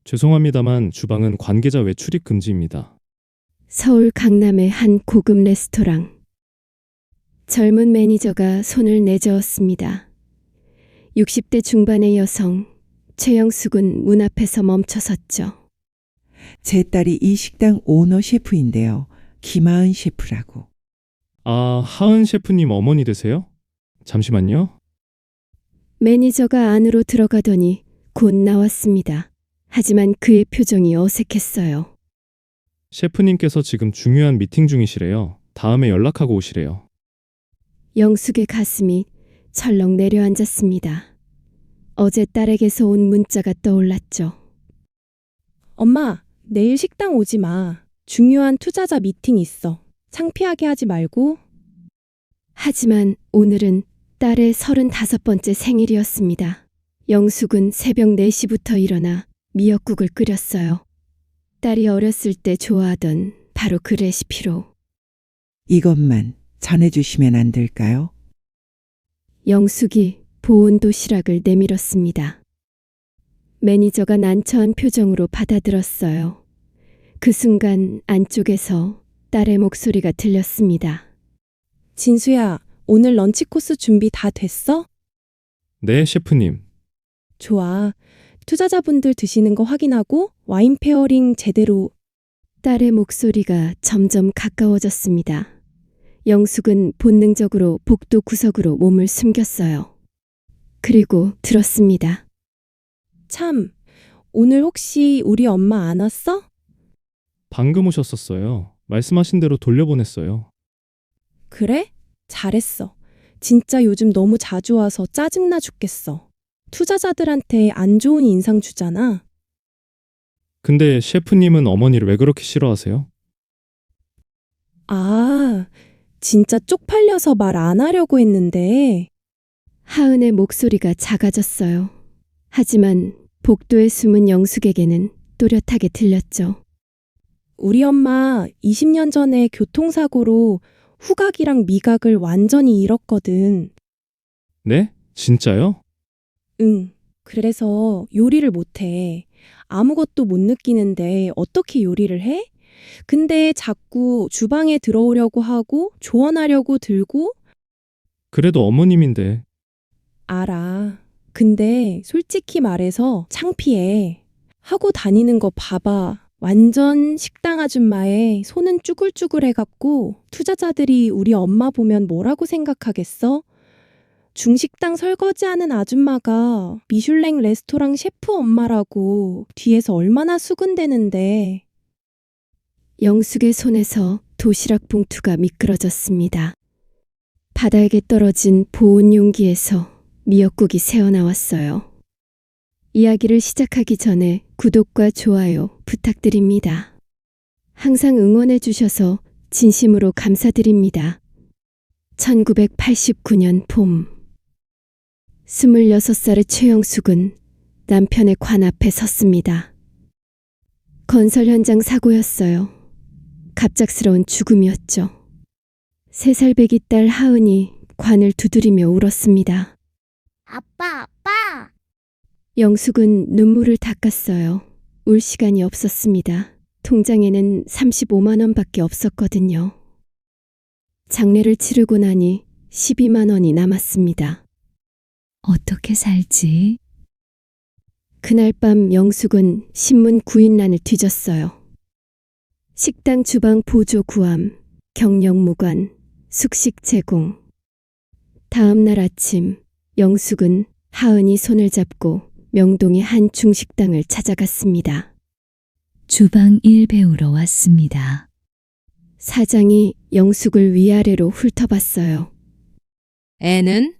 죄송합니다만 주방은 관계자 외 출입 금지입니다. 서울 강남의 한 고급 레스토랑. 젊은 매니저가 손을 내저었습니다. 60대 중반의 여성, 최영숙은 문 앞에서 멈춰섰죠. 제 딸이 이 식당 오너 셰프인데요. 김하은 셰프라고. 아, 하은 셰프님 어머니 되세요? 잠시만요. 매니저가 안으로 들어가더니 곧 나왔습니다. 하지만 그의 표정이 어색했어요. 셰프님께서 지금 중요한 미팅 중이시래요. 다음에 연락하고 오시래요. 영숙의 가슴이 철렁 내려앉았습니다. 어제 딸에게서 온 문자가 떠올랐죠. 엄마, 내일 식당 오지 마. 중요한 투자자 미팅 있어. 창피하게 하지 말고. 하지만 오늘은 딸의 35번째 생일이었습니다. 영숙은 새벽 4시부터 일어나 미역국을 끓였어요. 딸이 어렸을 때 좋아하던 바로 그 레시피로. 이것만 전해주시면 안 될까요? 영숙이 보온 도시락을 내밀었습니다. 매니저가 난처한 표정으로 받아들었어요. 그 순간 안쪽에서 딸의 목소리가 들렸습니다. 진수야, 오늘 런치 코스 준비 다 됐어? 네, 셰프님. 좋아. 투자자분들 드시는 거 확인하고 와인 페어링 제대로. 딸의 목소리가 점점 가까워졌습니다. 영숙은 본능적으로 복도 구석으로 몸을 숨겼어요. 그리고 들었습니다. 참, 오늘 혹시 우리 엄마 안 왔어? 방금 오셨었어요. 말씀하신 대로 돌려보냈어요. 그래? 잘했어. 진짜 요즘 너무 자주 와서 짜증나 죽겠어. 투자자들한테 안 좋은 인상 주잖아. 근데 셰프님은 어머니를 왜 그렇게 싫어하세요? 아, 진짜 쪽팔려서 말 안 하려고 했는데. 하은의 목소리가 작아졌어요. 하지만 복도에 숨은 영숙에게는 또렷하게 들렸죠. 우리 엄마 20년 전에 교통사고로 후각이랑 미각을 완전히 잃었거든. 네? 진짜요? 응. 그래서 요리를 못해. 아무것도 못 느끼는데 어떻게 요리를 해? 근데 자꾸 주방에 들어오려고 하고 조언하려고 들고. 그래도 어머님인데. 알아. 근데 솔직히 말해서 창피해. 하고 다니는 거 봐봐. 완전 식당 아줌마에 손은 쭈글쭈글 해갖고 투자자들이 우리 엄마 보면 뭐라고 생각하겠어? 중식당 설거지하는 아줌마가 미슐랭 레스토랑 셰프 엄마라고 뒤에서 얼마나 수군대는데. 영숙의 손에서 도시락 봉투가 미끄러졌습니다. 바닥에 떨어진 보온 용기에서 미역국이 새어나왔어요. 이야기를 시작하기 전에 구독과 좋아요 부탁드립니다. 항상 응원해 주셔서 진심으로 감사드립니다. 1989년 봄. 26살의 최영숙은 남편의 관 앞에 섰습니다. 건설 현장 사고였어요. 갑작스러운 죽음이었죠. 3살 배기 딸 하은이 관을 두드리며 울었습니다. 아빠, 아빠! 영숙은 눈물을 닦았어요. 울 시간이 없었습니다. 통장에는 35만 원밖에 없었거든요. 장례를 치르고 나니 12만 원이 남았습니다. 어떻게 살지? 그날 밤 영숙은 신문 구인란을 뒤졌어요. 식당 주방 보조 구함, 경력 무관, 숙식 제공. 다음 날 아침 영숙은 하은이 손을 잡고 명동의 한 중식당을 찾아갔습니다. 주방 일 배우러 왔습니다. 사장이 영숙을 위아래로 훑어봤어요. 애는?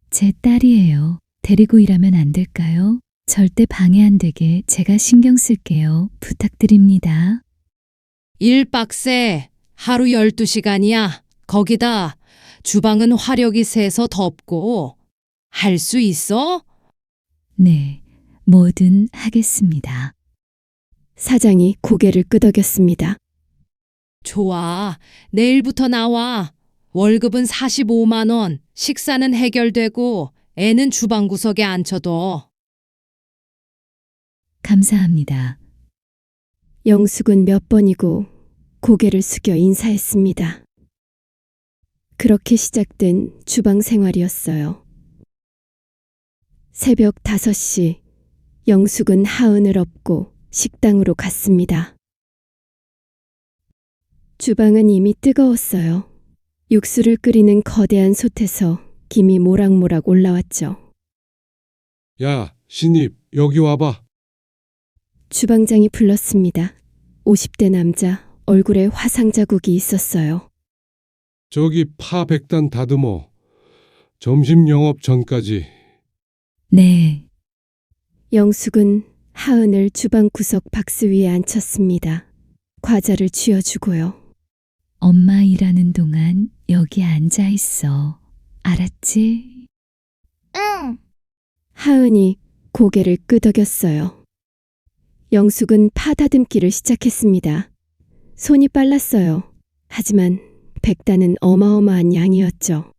제 딸이에요. 데리고 일하면 안 될까요? 절대 방해 안 되게 제가 신경 쓸게요. 부탁드립니다. 일 빡세. 하루 12시간이야. 거기다 주방은 화력이 세서 덥고. 할 수 있어? 네, 뭐든 하겠습니다. 사장이 고개를 끄덕였습니다. 좋아. 내일부터 나와. 월급은 45만 원. 식사는 해결되고 애는 주방 구석에 앉혀둬. 감사합니다. 영숙은 몇 번이고 고개를 숙여 인사했습니다. 그렇게 시작된 주방 생활이었어요. 새벽 5시, 영숙은 하은을 업고 식당으로 갔습니다. 주방은 이미 뜨거웠어요. 육수를 끓이는 거대한 솥에서 김이 모락모락 올라왔죠. 야, 신입, 여기 와봐. 주방장이 불렀습니다. 50대 남자, 얼굴에 화상 자국이 있었어요. 저기 파 100단 다듬어. 점심 영업 전까지. 네, 영숙은 하은을 주방 구석 박스 위에 앉혔습니다. 과자를 쥐어주고요. 엄마 일하는 동안 여기 앉아 있어. 알았지? 응. 하은이 고개를 끄덕였어요. 영숙은 파 다듬기를 시작했습니다. 손이 빨랐어요. 하지만 100단은 어마어마한 양이었죠.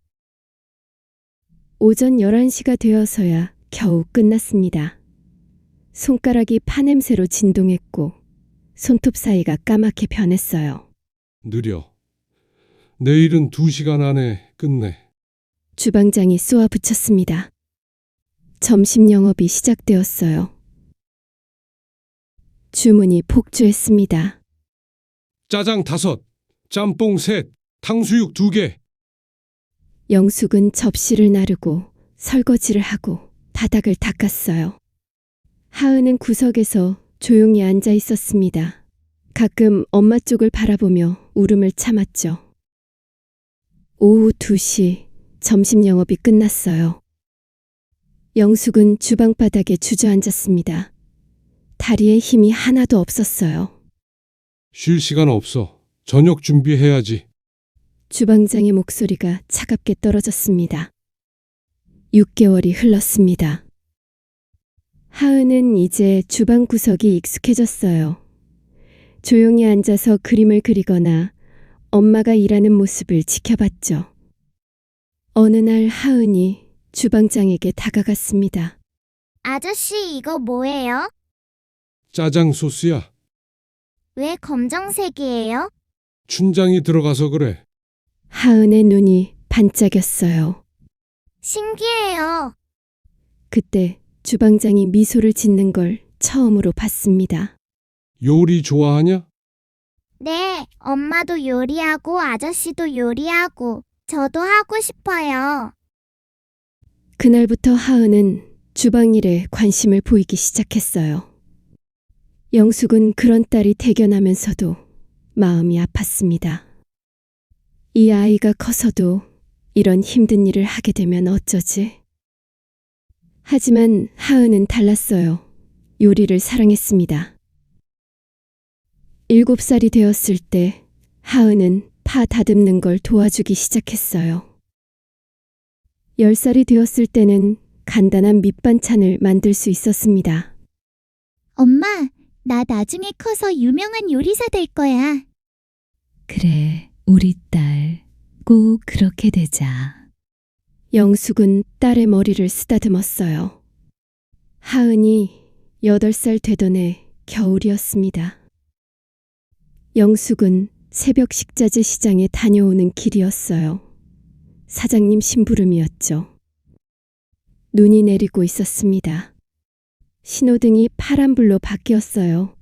오전 11시가 되어서야 겨우 끝났습니다. 손가락이 파 냄새로 진동했고 손톱 사이가 까맣게 변했어요. 느려. 내일은 2시간 안에 끝내. 주방장이 쏘아 붙였습니다. 점심 영업이 시작되었어요. 주문이 폭주했습니다. 짜장 5, 짬뽕 3, 탕수육 2개. 영숙은 접시를 나르고 설거지를 하고 바닥을 닦았어요. 하은은 구석에서 조용히 앉아 있었습니다. 가끔 엄마 쪽을 바라보며 울음을 참았죠. 오후 2시 점심 영업이 끝났어요. 영숙은 주방 바닥에 주저앉았습니다. 다리에 힘이 하나도 없었어요. 쉴 시간 없어. 저녁 준비해야지. 주방장의 목소리가 차갑게 떨어졌습니다. 6개월이 흘렀습니다. 하은은 이제 주방 구석이 익숙해졌어요. 조용히 앉아서 그림을 그리거나 엄마가 일하는 모습을 지켜봤죠. 어느 날 하은이 주방장에게 다가갔습니다. 아저씨, 이거 뭐예요? 짜장 소스야. 왜 검정색이에요? 춘장이 들어가서 그래. 하은의 눈이 반짝였어요. 신기해요. 그때 주방장이 미소를 짓는 걸 처음으로 봤습니다. 요리 좋아하냐? 네, 엄마도 요리하고 아저씨도 요리하고 저도 하고 싶어요. 그날부터 하은은 주방 일에 관심을 보이기 시작했어요. 영숙은 그런 딸이 대견하면서도 마음이 아팠습니다. 이 아이가 커서도 이런 힘든 일을 하게 되면 어쩌지? 하지만 하은은 달랐어요. 요리를 사랑했습니다. 7살이 되었을 때 하은은 파 다듬는 걸 도와주기 시작했어요. 10살이 되었을 때는 간단한 밑반찬을 만들 수 있었습니다. 엄마, 나 나중에 커서 유명한 요리사 될 거야. 그래, 우리 딸. 꼭 그렇게 되자. 영숙은 딸의 머리를 쓰다듬었어요. 하은이 8살 되던 해 겨울이었습니다. 영숙은 새벽 식자재 시장에 다녀오는 길이었어요. 사장님 심부름이었죠. 눈이 내리고 있었습니다. 신호등이 파란불로 바뀌었어요.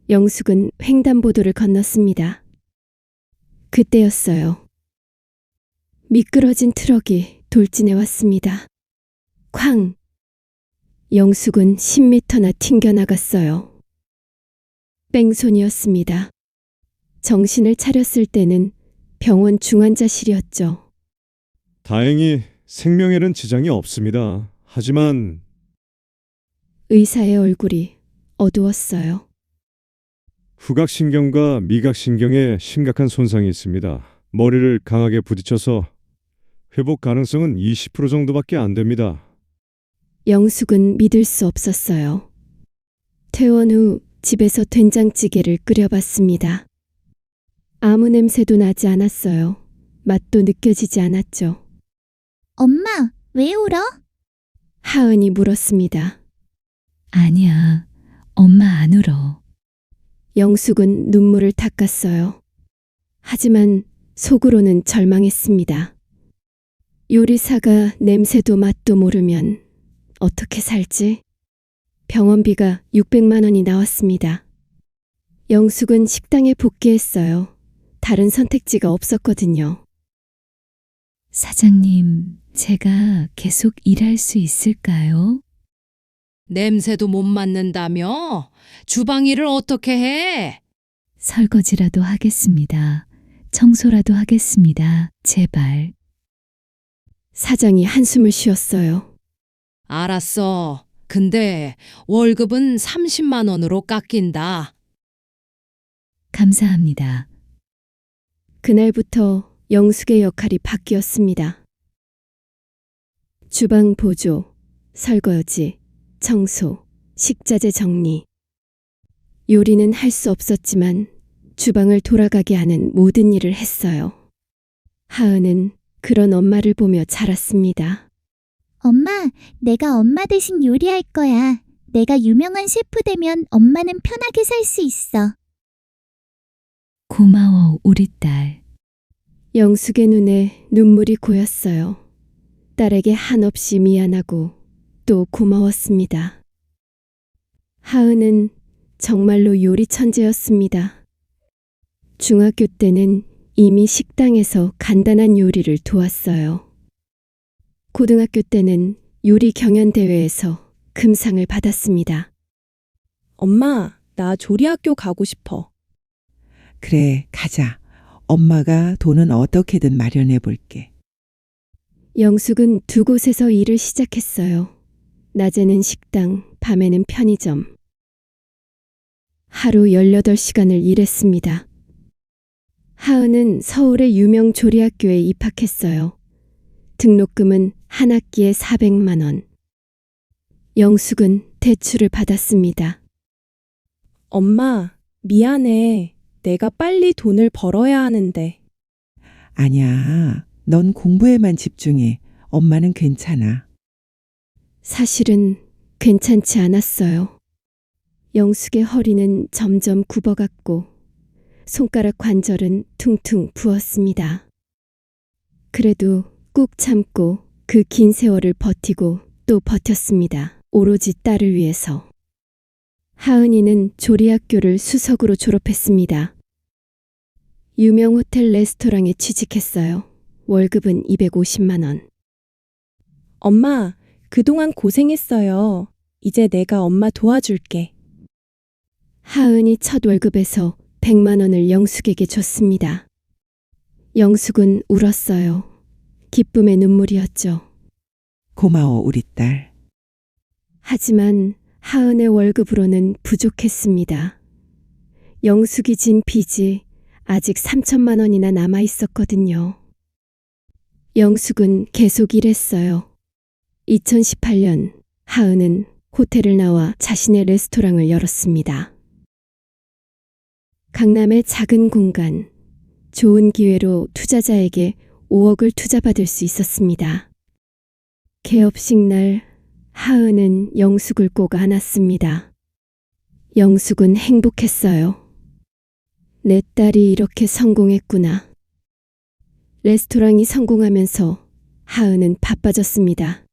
영숙은 횡단보도를 건넜습니다. 그때였어요. 미끄러진 트럭이 돌진해 왔습니다. 쾅! 영숙은 10m나 튕겨나갔어요. 뺑소니였습니다. 정신을 차렸을 때는 병원 중환자실이었죠. 다행히 생명에는 지장이 없습니다. 하지만 의사의 얼굴이 어두웠어요. 후각신경과 미각신경에 심각한 손상이 있습니다. 머리를 강하게 부딪혀서 회복 가능성은 20% 정도밖에 안 됩니다. 영숙은 믿을 수 없었어요. 퇴원 후 집에서 된장찌개를 끓여봤습니다. 아무 냄새도 나지 않았어요. 맛도 느껴지지 않았죠. 엄마, 왜 울어? 하은이 물었습니다. 아니야. 엄마 안 울어. 영숙은 눈물을 닦았어요. 하지만 속으로는 절망했습니다. 요리사가 냄새도 맛도 모르면 어떻게 살지? 병원비가 600만 원이 나왔습니다. 영숙은 식당에 복귀했어요. 다른 선택지가 없었거든요. 사장님, 제가 계속 일할 수 있을까요? 냄새도 못 맡는다며? 주방 일을 어떻게 해? 설거지라도 하겠습니다. 청소라도 하겠습니다. 제발. 사장이 한숨을 쉬었어요. 알았어. 근데 월급은 30만 원으로 깎인다. 감사합니다. 그날부터 영숙의 역할이 바뀌었습니다. 주방 보조, 설거지, 청소, 식자재 정리. 요리는 할 수 없었지만 주방을 돌아가게 하는 모든 일을 했어요. 하은은 그런 엄마를 보며 자랐습니다. 엄마, 내가 엄마 대신 요리할 거야. 내가 유명한 셰프 되면 엄마는 편하게 살 수 있어. 고마워, 우리 딸. 영숙의 눈에 눈물이 고였어요. 딸에게 한없이 미안하고 또 고마웠습니다. 하은은 정말로 요리 천재였습니다. 중학교 때는 이미 식당에서 간단한 요리를 도왔어요. 고등학교 때는 요리 경연대회에서 금상을 받았습니다. 엄마, 나 조리학교 가고 싶어. 그래, 가자. 엄마가 돈은 어떻게든 마련해 볼게. 영숙은 두 곳에서 일을 시작했어요. 낮에는 식당, 밤에는 편의점. 하루 18시간을 일했습니다. 하은은 서울의 유명 조리학교에 입학했어요. 등록금은 한 학기에 400만 원. 영숙은 대출을 받았습니다. 엄마, 미안해. 내가 빨리 돈을 벌어야 하는데. 아니야. 넌 공부에만 집중해. 엄마는 괜찮아. 사실은 괜찮지 않았어요. 영숙의 허리는 점점 굽어갔고 손가락 관절은 퉁퉁 부었습니다. 그래도 꾹 참고 그 긴 세월을 버티고 또 버텼습니다. 오로지 딸을 위해서. 하은이는 조리학교를 수석으로 졸업했습니다. 유명 호텔 레스토랑에 취직했어요. 월급은 250만 원. 엄마, 그동안 고생했어요. 이제 내가 엄마 도와줄게. 하은이 첫 월급에서 100만 원을 영숙에게 줬습니다. 영숙은 울었어요. 기쁨의 눈물이었죠. 고마워, 우리 딸. 하지만 하은의 월급으로는 부족했습니다. 영숙이 진 빚이 아직 3천만 원이나 남아 있었거든요. 영숙은 계속 일했어요. 2018년 하은은 호텔을 나와 자신의 레스토랑을 열었습니다. 강남의 작은 공간, 좋은 기회로 투자자에게 5억을 투자받을 수 있었습니다. 개업식 날 하은은 영숙을 꼭 안았습니다. 영숙은 행복했어요. 내 딸이 이렇게 성공했구나. 레스토랑이 성공하면서 하은은 바빠졌습니다.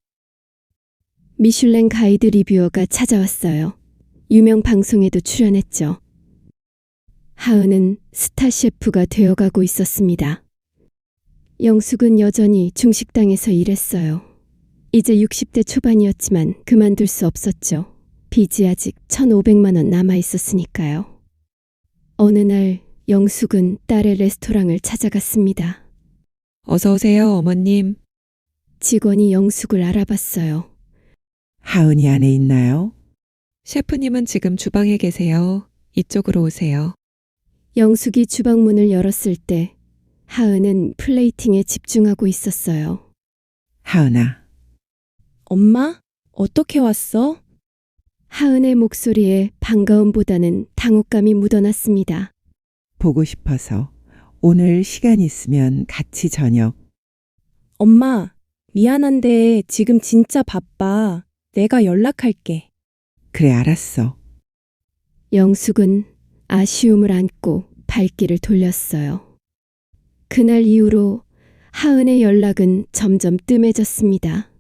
미슐랭 가이드 리뷰어가 찾아왔어요. 유명 방송에도 출연했죠. 하은은 스타 셰프가 되어가고 있었습니다. 영숙은 여전히 중식당에서 일했어요. 이제 60대 초반이었지만 그만둘 수 없었죠. 빚이 아직 1,500만 원 남아 있었으니까요. 어느 날 영숙은 딸의 레스토랑을 찾아갔습니다. 어서 오세요, 어머님. 직원이 영숙을 알아봤어요. 하은이 안에 있나요? 셰프님은 지금 주방에 계세요. 이쪽으로 오세요. 영숙이 주방 문을 열었을 때 하은은 플레이팅에 집중하고 있었어요. 하은아, 엄마, 어떻게 왔어? 하은의 목소리에 반가움보다는 당혹감이 묻어났습니다. 보고 싶어서. 오늘 시간 있으면 같이 저녁. 엄마, 미안한데 지금 진짜 바빠. 내가 연락할게. 그래, 알았어. 영숙은 아쉬움을 안고 발길을 돌렸어요. 그날 이후로 하은의 연락은 점점 뜸해졌습니다.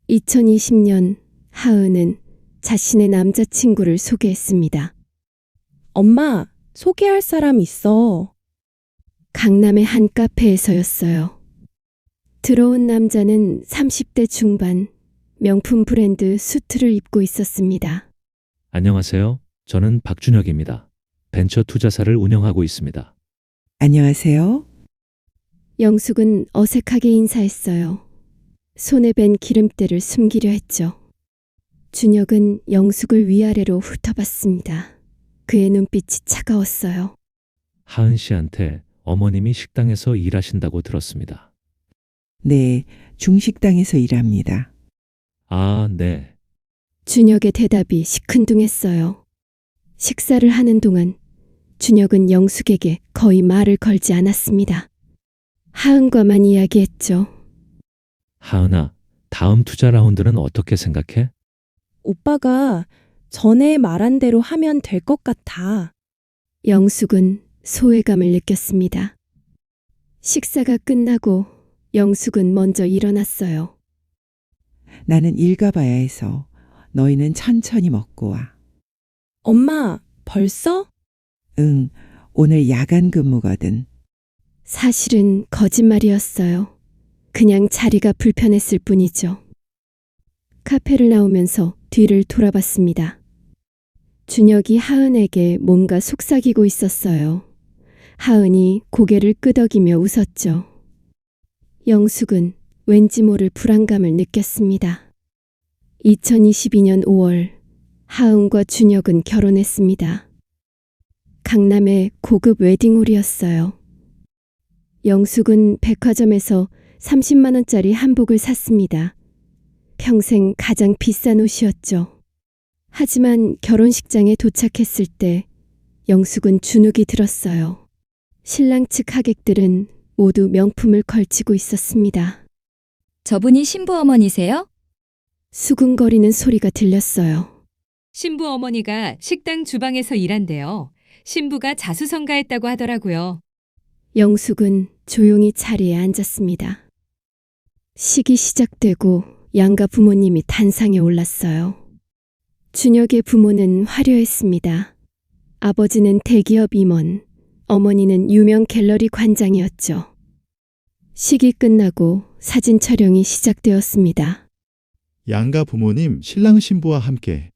2020년 하은은 자신의 남자친구를 소개했습니다. 엄마, 소개할 사람 있어. 강남의 한 카페에서였어요. 들어온 남자는 30대 중반, 명품 브랜드 수트를 입고 있었습니다. 안녕하세요. 저는 박준혁입니다. 벤처 투자사를 운영하고 있습니다. 안녕하세요. 영숙은 어색하게 인사했어요. 손에 밴 기름때를 숨기려 했죠. 준혁은 영숙을 위아래로 훑어봤습니다. 그의 눈빛이 차가웠어요. 하은 씨한테 어머님이 식당에서 일하신다고 들었습니다. 네, 중식당에서 일합니다. 아, 네. 준혁의 대답이 시큰둥했어요. 식사를 하는 동안 준혁은 영숙에게 거의 말을 걸지 않았습니다. 하은과만 이야기했죠. 하은아, 다음 투자 라운드는 어떻게 생각해? 오빠가 전에 말한 대로 하면 될 것 같아. 영숙은 소외감을 느꼈습니다. 식사가 끝나고 영숙은 먼저 일어났어요. 나는 일 가봐야 해서 너희는 천천히 먹고 와. 엄마, 벌써? 응, 오늘 야간 근무거든. 사실은 거짓말이었어요. 그냥 자리가 불편했을 뿐이죠. 카페를 나오면서 뒤를 돌아봤습니다. 준혁이 하은에게 뭔가 속삭이고 있었어요. 하은이 고개를 끄덕이며 웃었죠. 영숙은 왠지 모를 불안감을 느꼈습니다. 2022년 5월 하은과 준혁은 결혼했습니다. 강남의 고급 웨딩홀이었어요. 영숙은 백화점에서 30만 원짜리 한복을 샀습니다. 평생 가장 비싼 옷이었죠. 하지만 결혼식장에 도착했을 때 영숙은 주눅이 들었어요. 신랑 측 하객들은 모두 명품을 걸치고 있었습니다. 저분이 신부 어머니세요? 수근거리는 소리가 들렸어요. 신부 어머니가 식당 주방에서 일한대요. 신부가 자수성가했다고 하더라고요. 영숙은 조용히 자리에 앉았습니다. 식이 시작되고 양가 부모님이 단상에 올랐어요. 준혁의 부모는 화려했습니다. 아버지는 대기업 임원, 어머니는 유명 갤러리 관장이었죠. 식이 끝나고 사진 촬영이 시작되었습니다. 양가 부모님, 신랑 신부와 함께.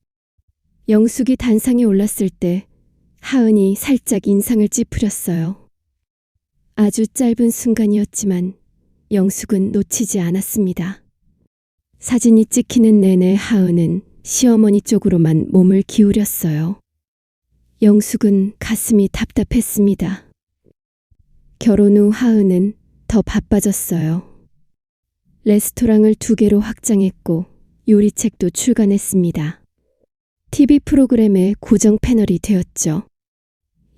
영숙이 단상에 올랐을 때 하은이 살짝 인상을 찌푸렸어요. 아주 짧은 순간이었지만 영숙은 놓치지 않았습니다. 사진이 찍히는 내내 하은은 시어머니 쪽으로만 몸을 기울였어요. 영숙은 가슴이 답답했습니다. 결혼 후 하은은 더 바빠졌어요. 레스토랑을 2개로 확장했고 요리책도 출간했습니다. TV 프로그램의 고정 패널이 되었죠.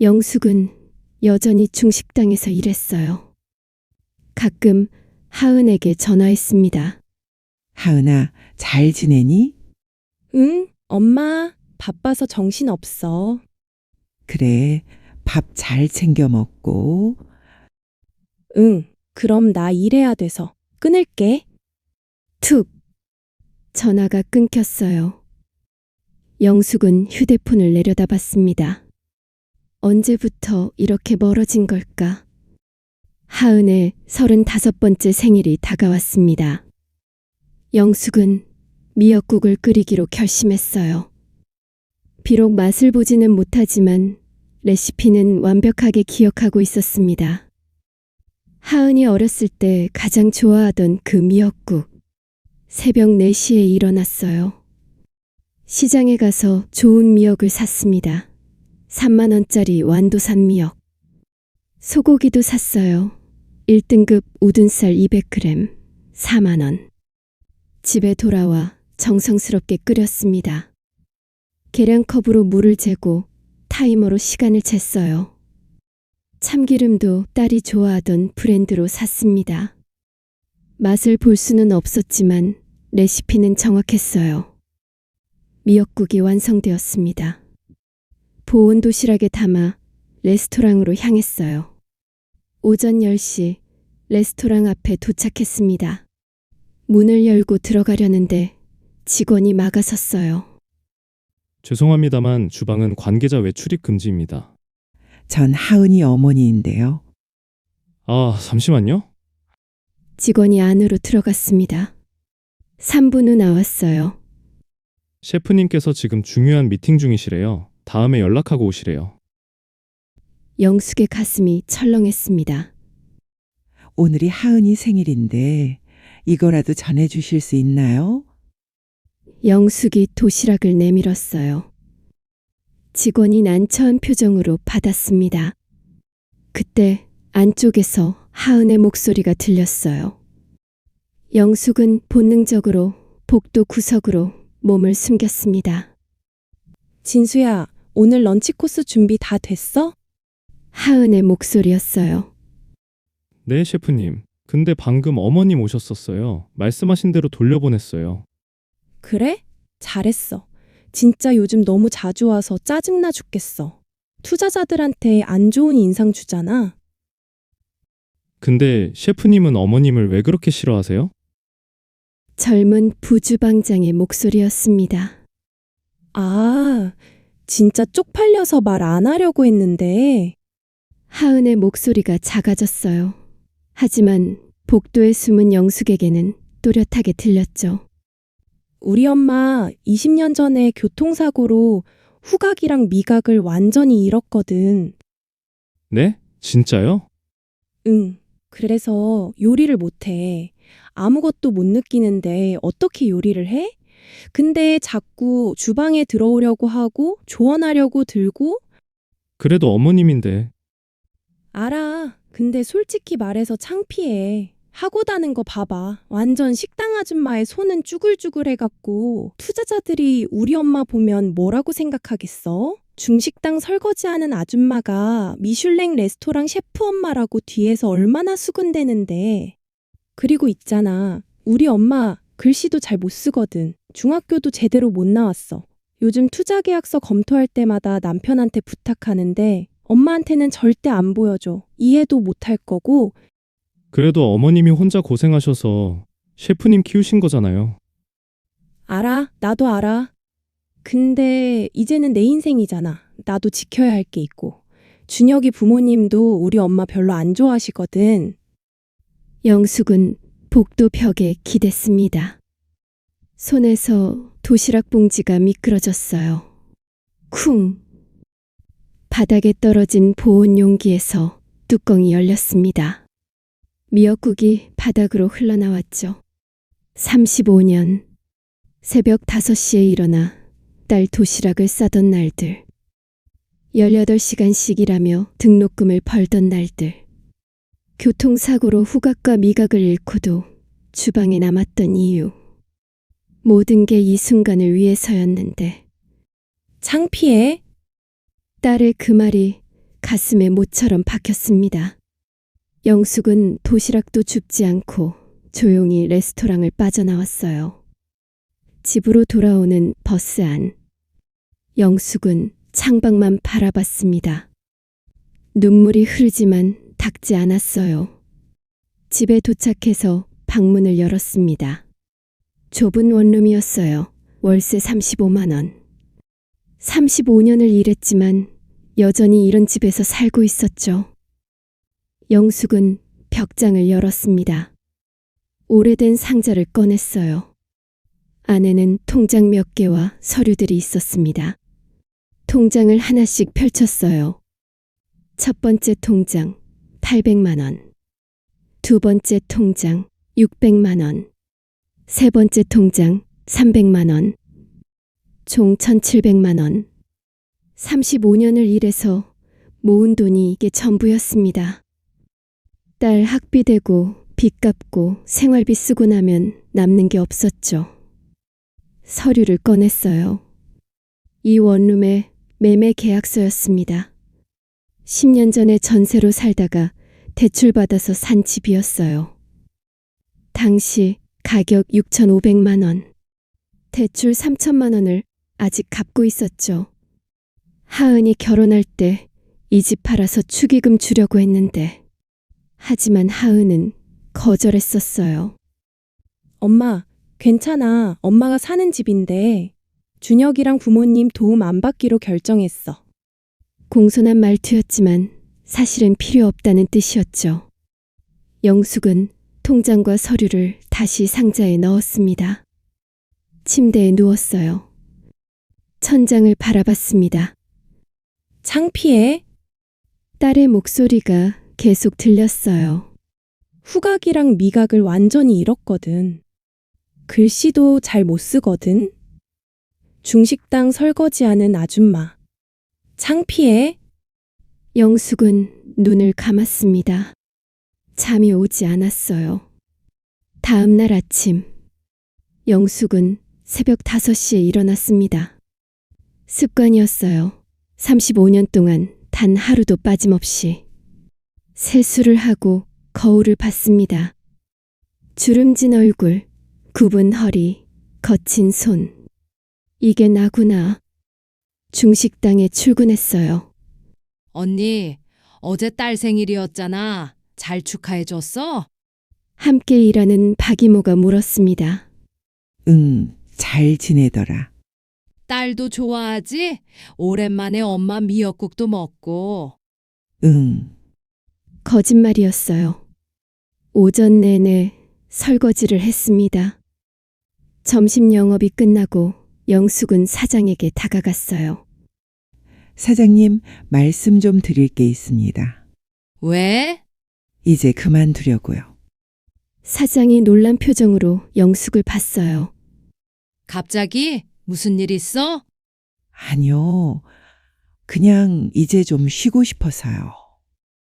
영숙은 여전히 중식당에서 일했어요. 가끔 하은에게 전화했습니다. 하은아, 잘 지내니? 응, 엄마, 바빠서 정신없어. 그래, 밥 잘 챙겨 먹고. 응, 그럼 나 일해야 돼서 끊을게. 툭! 전화가 끊겼어요. 영숙은 휴대폰을 내려다봤습니다. 언제부터 이렇게 멀어진 걸까? 하은의 35번째 생일이 다가왔습니다. 영숙은 미역국을 끓이기로 결심했어요. 비록 맛을 보지는 못하지만 레시피는 완벽하게 기억하고 있었습니다. 하은이 어렸을 때 가장 좋아하던 그 미역국. 새벽 4시에 일어났어요. 시장에 가서 좋은 미역을 샀습니다. 3만 원짜리 완도산 미역. 소고기도 샀어요. 1등급 우둔살 200g, 4만 원. 집에 돌아와 정성스럽게 끓였습니다. 계량컵으로 물을 재고 타이머로 시간을 쟀어요. 참기름도 딸이 좋아하던 브랜드로 샀습니다. 맛을 볼 수는 없었지만 레시피는 정확했어요. 미역국이 완성되었습니다. 보온 도시락에 담아 레스토랑으로 향했어요. 오전 10시 레스토랑 앞에 도착했습니다. 문을 열고 들어가려는데 직원이 막아섰어요. 죄송합니다만 주방은 관계자 외출입 금지입니다. 전 하은이 어머니인데요. 아, 잠시만요. 직원이 안으로 들어갔습니다. 3분 후 나왔어요. 셰프님께서 지금 중요한 미팅 중이시래요. 다음에 연락하고 오시래요. 영숙의 가슴이 철렁했습니다. 오늘이 하은이 생일인데 이거라도 전해주실 수 있나요? 영숙이 도시락을 내밀었어요. 직원이 난처한 표정으로 받았습니다. 그때 안쪽에서 하은의 목소리가 들렸어요. 영숙은 본능적으로 복도 구석으로 몸을 숨겼습니다. 진수야, 오늘 런치 코스 준비 다 됐어? 하은의 목소리였어요. 네, 셰프님. 근데 방금 어머님 오셨었어요. 말씀하신 대로 돌려보냈어요. 그래? 잘했어. 진짜 요즘 너무 자주 와서 짜증나 죽겠어. 투자자들한테 안 좋은 인상 주잖아. 근데 셰프님은 어머님을 왜 그렇게 싫어하세요? 젊은 부주방장의 목소리였습니다. 아, 진짜 쪽팔려서 말 안 하려고 했는데. 하은의 목소리가 작아졌어요. 하지만 복도에 숨은 영숙에게는 또렷하게 들렸죠. 우리 엄마 20년 전에 교통사고로 후각이랑 미각을 완전히 잃었거든. 네? 진짜요? 응. 그래서 요리를 못해. 아무것도 못 느끼는데 어떻게 요리를 해? 근데 자꾸 주방에 들어오려고 하고 조언하려고 들고. 그래도 어머님인데. 알아. 근데 솔직히 말해서 창피해. 하고 다는 거 봐봐. 완전 식당 아줌마의 손은 쭈글쭈글해갖고 투자자들이 우리 엄마 보면 뭐라고 생각하겠어? 중식당 설거지하는 아줌마가 미슐랭 레스토랑 셰프 엄마라고 뒤에서 얼마나 수군대는데. 그리고 있잖아. 우리 엄마 글씨도 잘 못 쓰거든. 중학교도 제대로 못 나왔어. 요즘 투자 계약서 검토할 때마다 남편한테 부탁하는데 엄마한테는 절대 안 보여줘. 이해도 못할 거고. 그래도 어머님이 혼자 고생하셔서 셰프님 키우신 거잖아요. 알아. 나도 알아. 근데 이제는 내 인생이잖아. 나도 지켜야 할 게 있고. 준혁이 부모님도 우리 엄마 별로 안 좋아하시거든. 영숙은 복도 벽에 기댔습니다. 손에서 도시락 봉지가 미끄러졌어요. 쿵! 바닥에 떨어진 보온 용기에서 뚜껑이 열렸습니다. 미역국이 바닥으로 흘러나왔죠. 35년. 새벽 5시에 일어나 딸 도시락을 싸던 날들. 18시간씩 일하며 등록금을 벌던 날들. 교통사고로 후각과 미각을 잃고도 주방에 남았던 이유. 모든 게 이 순간을 위해서였는데. 창피해? 딸의 그 말이 가슴에 못처럼 박혔습니다. 영숙은 도시락도 줍지 않고 조용히 레스토랑을 빠져나왔어요. 집으로 돌아오는 버스 안. 영숙은 창밖만 바라봤습니다. 눈물이 흐르지만 닦지 않았어요. 집에 도착해서 방문을 열었습니다. 좁은 원룸이었어요. 월세 35만 원. 35년을 일했지만 여전히 이런 집에서 살고 있었죠. 영숙은 벽장을 열었습니다. 오래된 상자를 꺼냈어요. 안에는 통장 몇 개와 서류들이 있었습니다. 통장을 하나씩 펼쳤어요. 첫 번째 통장 800만 원. 두 번째 통장 600만 원. 세 번째 통장 300만 원. 총 1,700만 원. 35년을 일해서 모은 돈이 이게 전부였습니다. 딸 학비 대고 빚 갚고 생활비 쓰고 나면 남는 게 없었죠. 서류를 꺼냈어요. 이 원룸의 매매 계약서였습니다. 10년 전에 전세로 살다가 대출받아서 산 집이었어요. 당시 가격 6,500만 원. 대출 3천만 원을 아직 갚고 있었죠. 하은이 결혼할 때 이 집 팔아서 축의금 주려고 했는데 하지만 하은은 거절했었어요. 엄마, 괜찮아. 엄마가 사는 집인데 준혁이랑 부모님 도움 안 받기로 결정했어. 공손한 말투였지만 사실은 필요 없다는 뜻이었죠. 영숙은 통장과 서류를 다시 상자에 넣었습니다. 침대에 누웠어요. 천장을 바라봤습니다. 창피해? 딸의 목소리가 계속 들렸어요. 후각이랑 미각을 완전히 잃었거든. 글씨도 잘 못 쓰거든. 중식당 설거지하는 아줌마. 창피해? 영숙은 눈을 감았습니다. 잠이 오지 않았어요. 다음 날 아침, 영숙은 새벽 5시에 일어났습니다. 습관이었어요. 35년 동안 단 하루도 빠짐없이. 세수를 하고 거울을 봤습니다. 주름진 얼굴, 굽은 허리, 거친 손. 이게 나구나. 중식당에 출근했어요. 언니, 어제 딸 생일이었잖아. 잘 축하해줬어? 함께 일하는 박이모가 물었습니다. 응, 잘 지내더라. 딸도 좋아하지? 오랜만에 엄마 미역국도 먹고. 응. 거짓말이었어요. 오전 내내 설거지를 했습니다. 점심 영업이 끝나고 영숙은 사장에게 다가갔어요. 사장님, 말씀 좀 드릴 게 있습니다. 왜? 이제 그만두려고요. 사장이 놀란 표정으로 영숙을 봤어요. 갑자기? 무슨 일 있어? 아니요. 그냥 이제 좀 쉬고 싶어서요.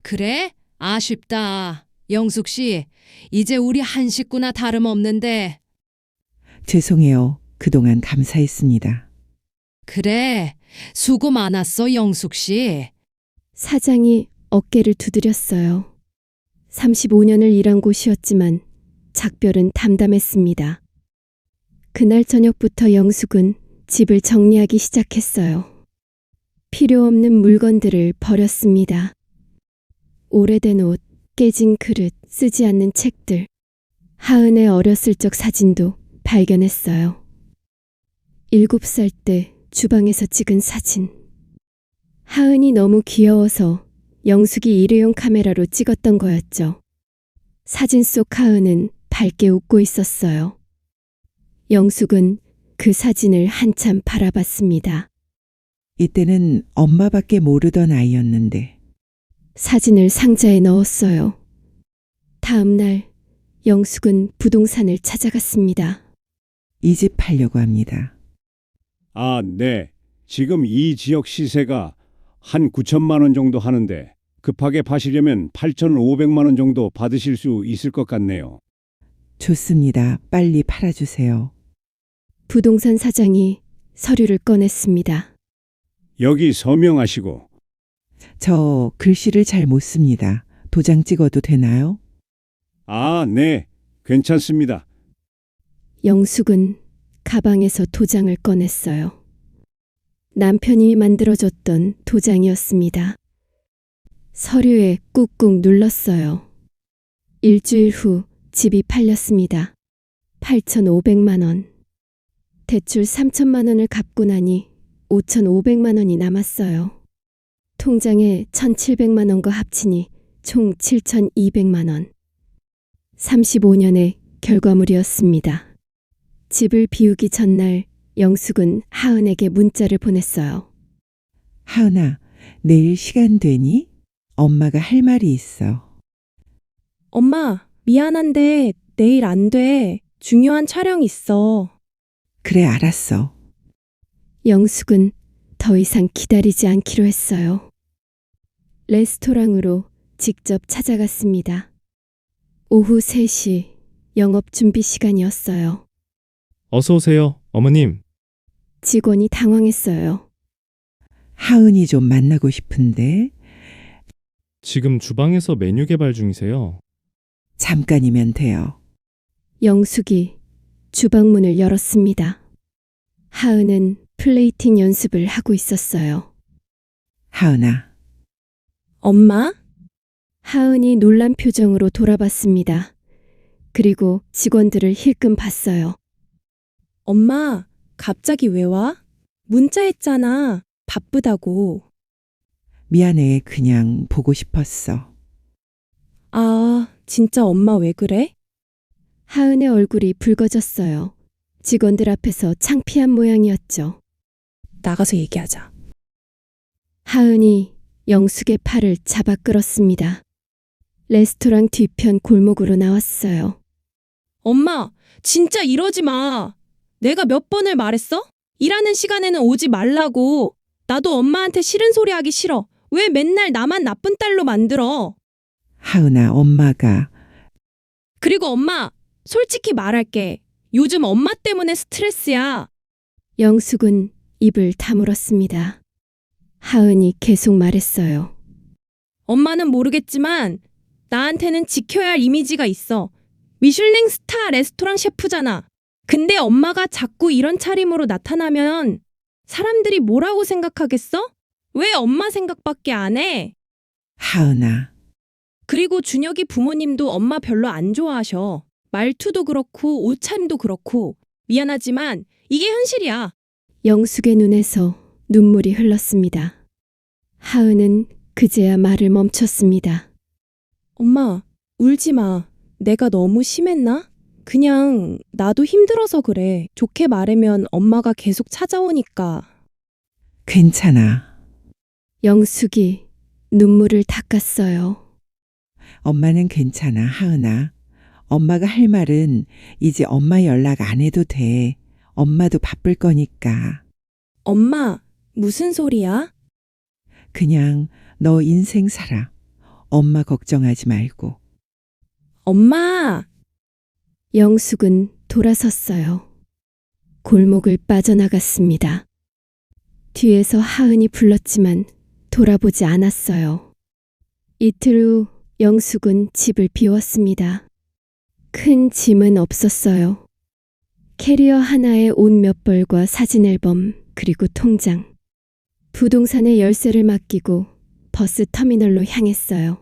그래? 아쉽다. 영숙 씨, 이제 우리 한 식구나 다름없는데. 죄송해요. 그동안 감사했습니다. 그래, 수고 많았어, 영숙 씨. 사장이 어깨를 두드렸어요. 35년을 일한 곳이었지만 작별은 담담했습니다. 그날 저녁부터 영숙은 집을 정리하기 시작했어요. 필요 없는 물건들을 버렸습니다. 오래된 옷, 깨진 그릇, 쓰지 않는 책들. 하은의 어렸을 적 사진도 발견했어요. 7살 때 주방에서 찍은 사진. 하은이 너무 귀여워서 영숙이 일회용 카메라로 찍었던 거였죠. 사진 속 하은은 밝게 웃고 있었어요. 영숙은 그 사진을 한참 바라봤습니다. 이때는 엄마밖에 모르던 아이였는데. 사진을 상자에 넣었어요. 다음 날 영숙은 부동산을 찾아갔습니다. 이 집 팔려고 합니다. 아, 네. 지금 이 지역 시세가 한 9천만 원 정도 하는데 급하게 파시려면 8,500만 원 정도 받으실 수 있을 것 같네요. 좋습니다. 빨리 팔아주세요. 부동산 사장이 서류를 꺼냈습니다. 여기 서명하시고. 저 글씨를 잘 못 씁니다. 도장 찍어도 되나요? 아, 네. 괜찮습니다. 영숙은 가방에서 도장을 꺼냈어요. 남편이 만들어줬던 도장이었습니다. 서류에 꾹꾹 눌렀어요. 일주일 후 집이 팔렸습니다. 8,500만 원. 대출 3천만 원을 갚고 나니 5,500만 원이 남았어요. 통장에 1,700만 원과 합치니 총 7,200만 원. 35년의 결과물이었습니다. 집을 비우기 전날 영숙은 하은에게 문자를 보냈어요. 하은아, 내일 시간 되니? 엄마가 할 말이 있어. 엄마, 미안한데 내일 안 돼. 중요한 촬영 있어. 그래, 알았어. 영숙은 더 이상 기다리지 않기로 했어요. 레스토랑으로 직접 찾아갔습니다. 오후 3시 영업 준비 시간이었어요. 어서 오세요, 어머님. 직원이 당황했어요. 하은이 좀 만나고 싶은데. 지금 주방에서 메뉴 개발 중이세요. 잠깐이면 돼요. 영숙이 주방문을 열었습니다. 하은은 플레이팅 연습을 하고 있었어요. 하은아, 엄마? 하은이 놀란 표정으로 돌아봤습니다. 그리고 직원들을 힐끔 봤어요. 엄마, 갑자기 왜 와? 문자했잖아. 바쁘다고. 미안해. 그냥 보고 싶었어. 아, 진짜 엄마 왜 그래? 하은의 얼굴이 붉어졌어요. 직원들 앞에서 창피한 모양이었죠. 나가서 얘기하자. 하은이 영숙의 팔을 잡아 끌었습니다. 레스토랑 뒤편 골목으로 나왔어요. 엄마, 진짜 이러지 마. 내가 몇 번을 말했어? 일하는 시간에는 오지 말라고. 나도 엄마한테 싫은 소리 하기 싫어. 왜 맨날 나만 나쁜 딸로 만들어? 하은아, 엄마가 그리고 엄마, 솔직히 말할게. 요즘 엄마 때문에 스트레스야. 영숙은 입을 다물었습니다. 하은이 계속 말했어요. 엄마는 모르겠지만 나한테는 지켜야 할 이미지가 있어. 미슐랭 스타 레스토랑 셰프잖아. 근데 엄마가 자꾸 이런 차림으로 나타나면 사람들이 뭐라고 생각하겠어? 왜 엄마 생각밖에 안 해? 하은아, 그리고 준혁이 부모님도 엄마 별로 안 좋아하셔. 말투도 그렇고 옷차림도 그렇고. 미안하지만 이게 현실이야. 영숙의 눈에서 눈물이 흘렀습니다. 하은은 그제야 말을 멈췄습니다. 엄마, 울지 마. 내가 너무 심했나? 그냥 나도 힘들어서 그래. 좋게 말하면 엄마가 계속 찾아오니까. 괜찮아. 영숙이 눈물을 닦았어요. 엄마는 괜찮아, 하은아. 엄마가 할 말은 이제 엄마 연락 안 해도 돼. 엄마도 바쁠 거니까. 엄마, 무슨 소리야? 그냥 너 인생 살아. 엄마 걱정하지 말고. 엄마! 영숙은 돌아섰어요. 골목을 빠져나갔습니다. 뒤에서 하은이 불렀지만 돌아보지 않았어요. 이틀 후 영숙은 집을 비웠습니다. 큰 짐은 없었어요. 캐리어 하나에 옷 몇 벌과 사진 앨범 그리고 통장. 부동산에 열쇠를 맡기고 버스 터미널로 향했어요.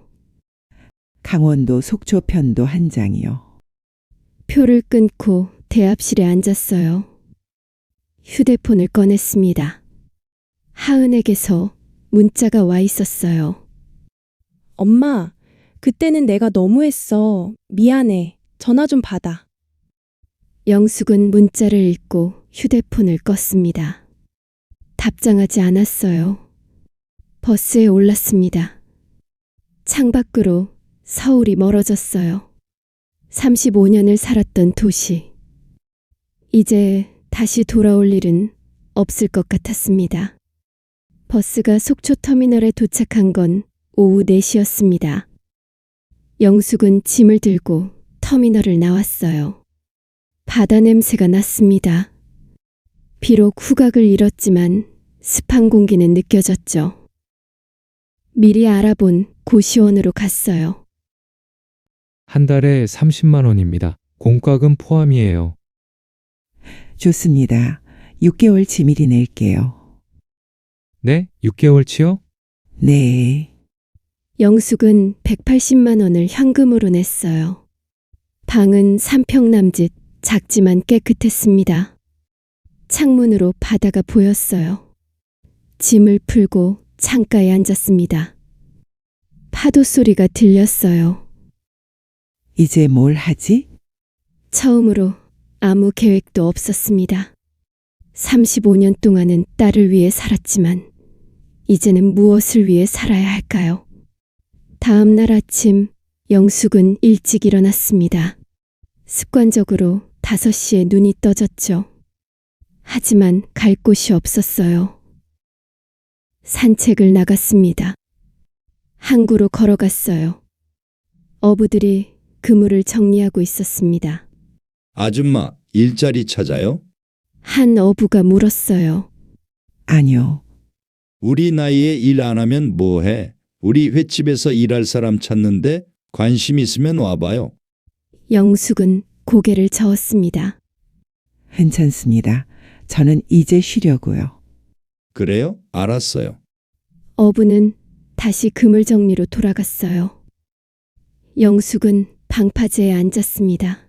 강원도 속초편도 한 장이요. 표를 끊고 대합실에 앉았어요. 휴대폰을 꺼냈습니다. 하은에게서 문자가 와 있었어요. 엄마, 그때는 내가 너무했어. 미안해. 전화 좀 받아. 영숙은 문자를 읽고 휴대폰을 껐습니다. 답장하지 않았어요. 버스에 올랐습니다. 창밖으로 서울이 멀어졌어요. 35년을 살았던 도시. 이제 다시 돌아올 일은 없을 것 같았습니다. 버스가 속초터미널에 도착한 건 오후 4시였습니다. 영숙은 짐을 들고 터미널을 나왔어요. 바다 냄새가 났습니다. 비록 후각을 잃었지만 습한 공기는 느껴졌죠. 미리 알아본 고시원으로 갔어요. 한 달에 30만 원입니다. 공과금 포함이에요. 좋습니다. 6개월치 미리 낼게요. 네? 6개월치요? 네. 영숙은 180만 원을 현금으로 냈어요. 방은 3평 남짓 작지만 깨끗했습니다. 창문으로 바다가 보였어요. 짐을 풀고 창가에 앉았습니다. 파도 소리가 들렸어요. 이제 뭘 하지? 처음으로 아무 계획도 없었습니다. 35년 동안은 딸을 위해 살았지만 이제는 무엇을 위해 살아야 할까요? 다음 날 아침 영숙은 일찍 일어났습니다. 습관적으로 5시에 눈이 떠졌죠. 하지만 갈 곳이 없었어요. 산책을 나갔습니다. 항구로 걸어갔어요. 어부들이 그물을 정리하고 있었습니다. 아줌마, 일자리 찾아요? 한 어부가 물었어요. 아니요. 우리 나이에 일 안 하면 뭐해? 우리 횟집에서 일할 사람 찾는데 관심 있으면 와봐요. 영숙은 고개를 저었습니다. 괜찮습니다. 저는 이제 쉬려고요. 그래요? 알았어요. 어부는 다시 그물 정리로 돌아갔어요. 영숙은 방파제에 앉았습니다.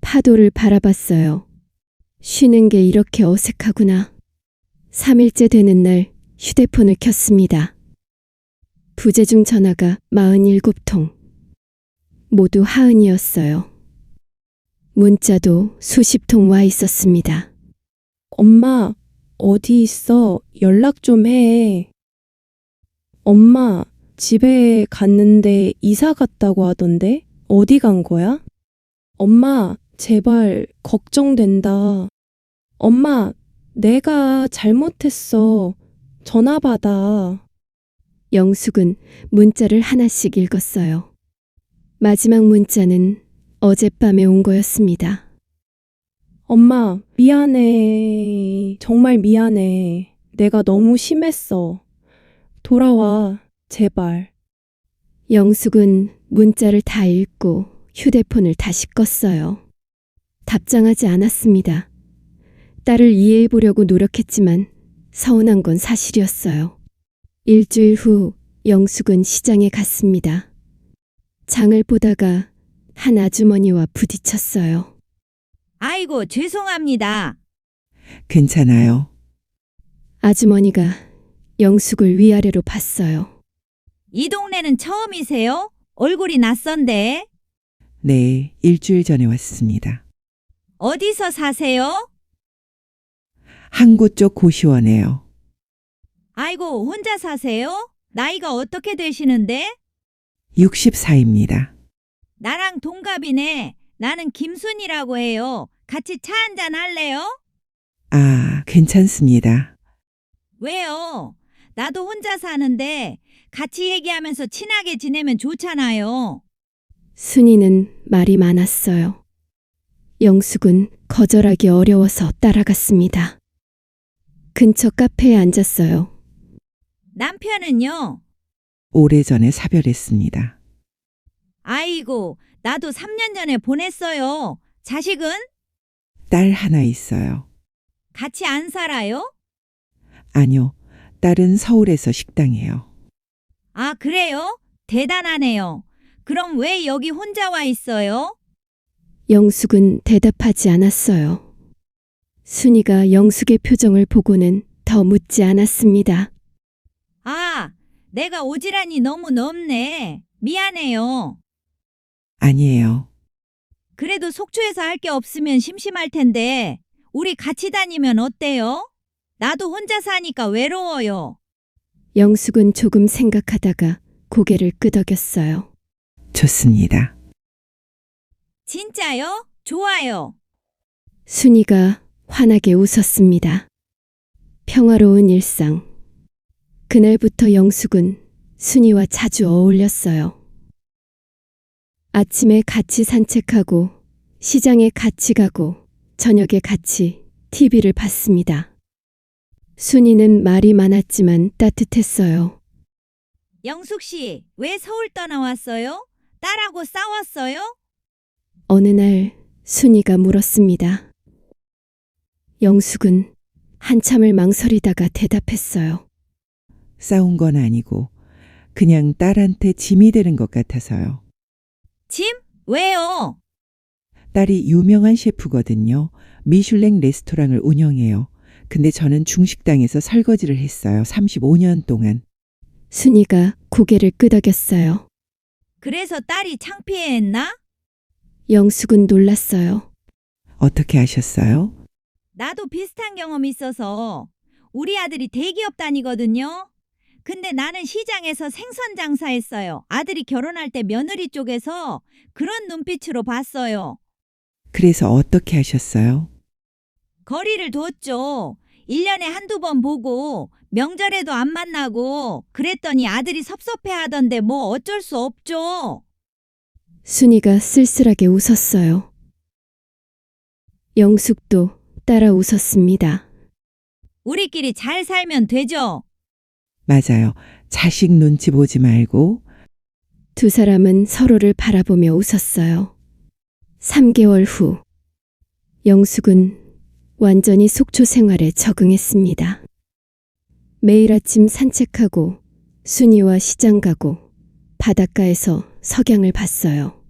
파도를 바라봤어요. 쉬는 게 이렇게 어색하구나. 3일째 되는 날 휴대폰을 켰습니다. 부재중 전화가 47통. 모두 하은이었어요. 문자도 수십 통 와 있었습니다. 엄마, 어디 있어? 연락 좀 해. 엄마, 집에 갔는데 이사 갔다고 하던데? 어디 간 거야? 엄마, 제발 걱정된다. 엄마, 내가 잘못했어. 전화 받아. 영숙은 문자를 하나씩 읽었어요. 마지막 문자는 어젯밤에 온 거였습니다. 엄마, 미안해. 정말 미안해. 내가 너무 심했어. 돌아와, 제발. 영숙은 문자를 다 읽고 휴대폰을 다시 껐어요. 답장하지 않았습니다. 딸을 이해해 보려고 노력했지만 서운한 건 사실이었어요. 일주일 후 영숙은 시장에 갔습니다. 장을 보다가 한 아주머니와 부딪혔어요. 아이고, 죄송합니다. 괜찮아요. 아주머니가 영숙을 위아래로 봤어요. 이 동네는 처음이세요? 얼굴이 낯선데. 네, 일주일 전에 왔습니다. 어디서 사세요? 항구 쪽 고시원에요. 아이고, 혼자 사세요? 나이가 어떻게 되시는데? 64입니다. 나랑 동갑이네. 나는 김순이라고 해요. 같이 차 한잔 할래요? 아, 괜찮습니다. 왜요? 나도 혼자 사는데 같이 얘기하면서 친하게 지내면 좋잖아요. 순이는 말이 많았어요. 영숙은 거절하기 어려워서 따라갔습니다. 근처 카페에 앉았어요. 남편은요? 오래전에 사별했습니다. 아이고, 나도 3년 전에 보냈어요. 자식은? 딸 하나 있어요. 같이 안 살아요? 아니요, 딸은 서울에서 식당이에요. 아, 그래요? 대단하네요. 그럼 왜 여기 혼자 와 있어요? 영숙은 대답하지 않았어요. 순이가 영숙의 표정을 보고는 더 묻지 않았습니다. 아, 내가 오지랖이 너무 넓네. 미안해요. 아니에요. 그래도 속초에서 할 게 없으면 심심할 텐데 우리 같이 다니면 어때요? 나도 혼자 사니까 외로워요. 영숙은 조금 생각하다가 고개를 끄덕였어요. 좋습니다. 진짜요? 좋아요. 순이가 환하게 웃었습니다. 평화로운 일상. 그날부터 영숙은 순이와 자주 어울렸어요. 아침에 같이 산책하고 시장에 같이 가고 저녁에 같이 TV를 봤습니다. 순이는 말이 많았지만 따뜻했어요. 영숙 씨, 왜 서울 떠나왔어요? 딸하고 싸웠어요? 어느 날 순이가 물었습니다. 영숙은 한참을 망설이다가 대답했어요. 싸운 건 아니고 그냥 딸한테 짐이 되는 것 같아서요. 짐? 왜요? 딸이 유명한 셰프거든요. 미슐랭 레스토랑을 운영해요. 근데 저는 중식당에서 설거지를 했어요. 35년 동안. 순이가 고개를 끄덕였어요. 그래서 딸이 창피해했나? 영숙은 놀랐어요. 어떻게 아셨어요? 나도 비슷한 경험이 있어서 우리 아들이 대기업 다니거든요. 근데 나는 시장에서 생선 장사했어요. 아들이 결혼할 때 며느리 쪽에서 그런 눈빛으로 봤어요. 그래서 어떻게 하셨어요? 거리를 뒀죠. 1년에 한두 번 보고 명절에도 안 만나고 그랬더니 아들이 섭섭해하던데 뭐 어쩔 수 없죠. 순이가 쓸쓸하게 웃었어요. 영숙도 따라 웃었습니다. 우리끼리 잘 살면 되죠. 맞아요. 자식 눈치 보지 말고. 두 사람은 서로를 바라보며 웃었어요. 3개월 후 영숙은 완전히 속초 생활에 적응했습니다. 매일 아침 산책하고 순이와 시장 가고 바닷가에서 석양을 봤어요.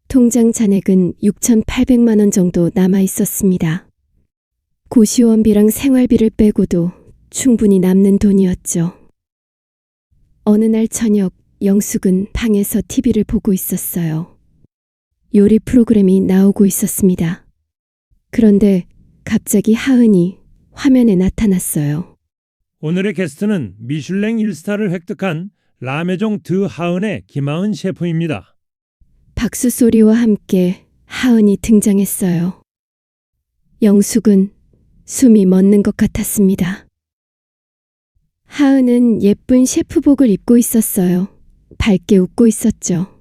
통장 잔액은 6,800만 원 정도 남아 있었습니다. 고시원비랑 생활비를 빼고도 충분히 남는 돈이었죠. 어느 날 저녁 영숙은 방에서 TV를 보고 있었어요. 요리 프로그램이 나오고 있었습니다. 그런데 갑자기 하은이 화면에 나타났어요. 오늘의 게스트는 미슐랭 1스타를 획득한 라메종 드 하은의 김하은 셰프입니다. 박수 소리와 함께 하은이 등장했어요. 영숙은 숨이 멎는 것 같았습니다. 하은은 예쁜 셰프복을 입고 있었어요. 밝게 웃고 있었죠.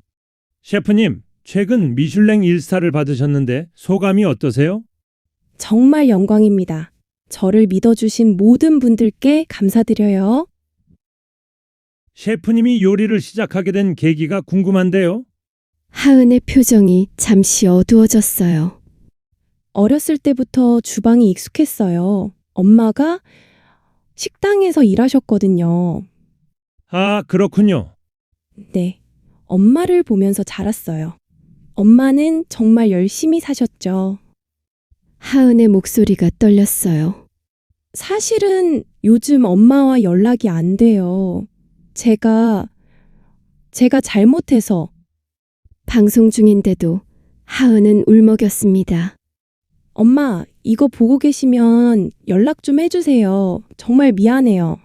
셰프님, 최근 미슐랭 1스타를 받으셨는데 소감이 어떠세요? 정말 영광입니다. 저를 믿어주신 모든 분들께 감사드려요. 셰프님이 요리를 시작하게 된 계기가 궁금한데요. 하은의 표정이 잠시 어두워졌어요. 어렸을 때부터 주방이 익숙했어요. 엄마가 식당에서 일하셨거든요. 아, 그렇군요. 네, 엄마를 보면서 자랐어요. 엄마는 정말 열심히 사셨죠. 하은의 목소리가 떨렸어요. 사실은 요즘 엄마와 연락이 안 돼요. 제가 잘못해서. 방송 중인데도 하은은 울먹였습니다. 엄마, 이거 보고 계시면 연락 좀 해주세요. 정말 미안해요.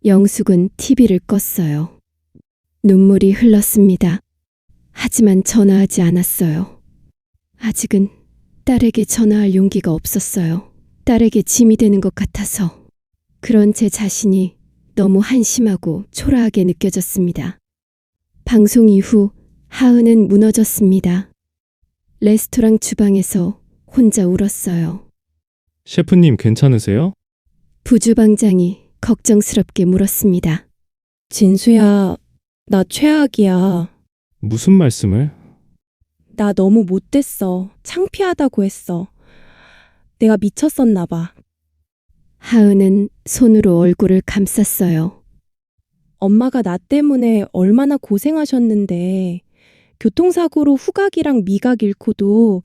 영숙은 TV를 껐어요. 눈물이 흘렀습니다. 하지만 전화하지 않았어요. 아직은 딸에게 전화할 용기가 없었어요. 딸에게 짐이 되는 것 같아서. 그런 제 자신이 너무 한심하고 초라하게 느껴졌습니다. 방송 이후 하은은 무너졌습니다. 레스토랑 주방에서 혼자 울었어요. 셰프님 괜찮으세요? 부주방장이 걱정스럽게 물었습니다. 진수야, 나 최악이야. 무슨 말씀을? 나 너무 못됐어. 창피하다고 했어. 내가 미쳤었나 봐. 하은은 손으로 얼굴을 감쌌어요. 엄마가 나 때문에 얼마나 고생하셨는데 교통사고로 후각이랑 미각 잃고도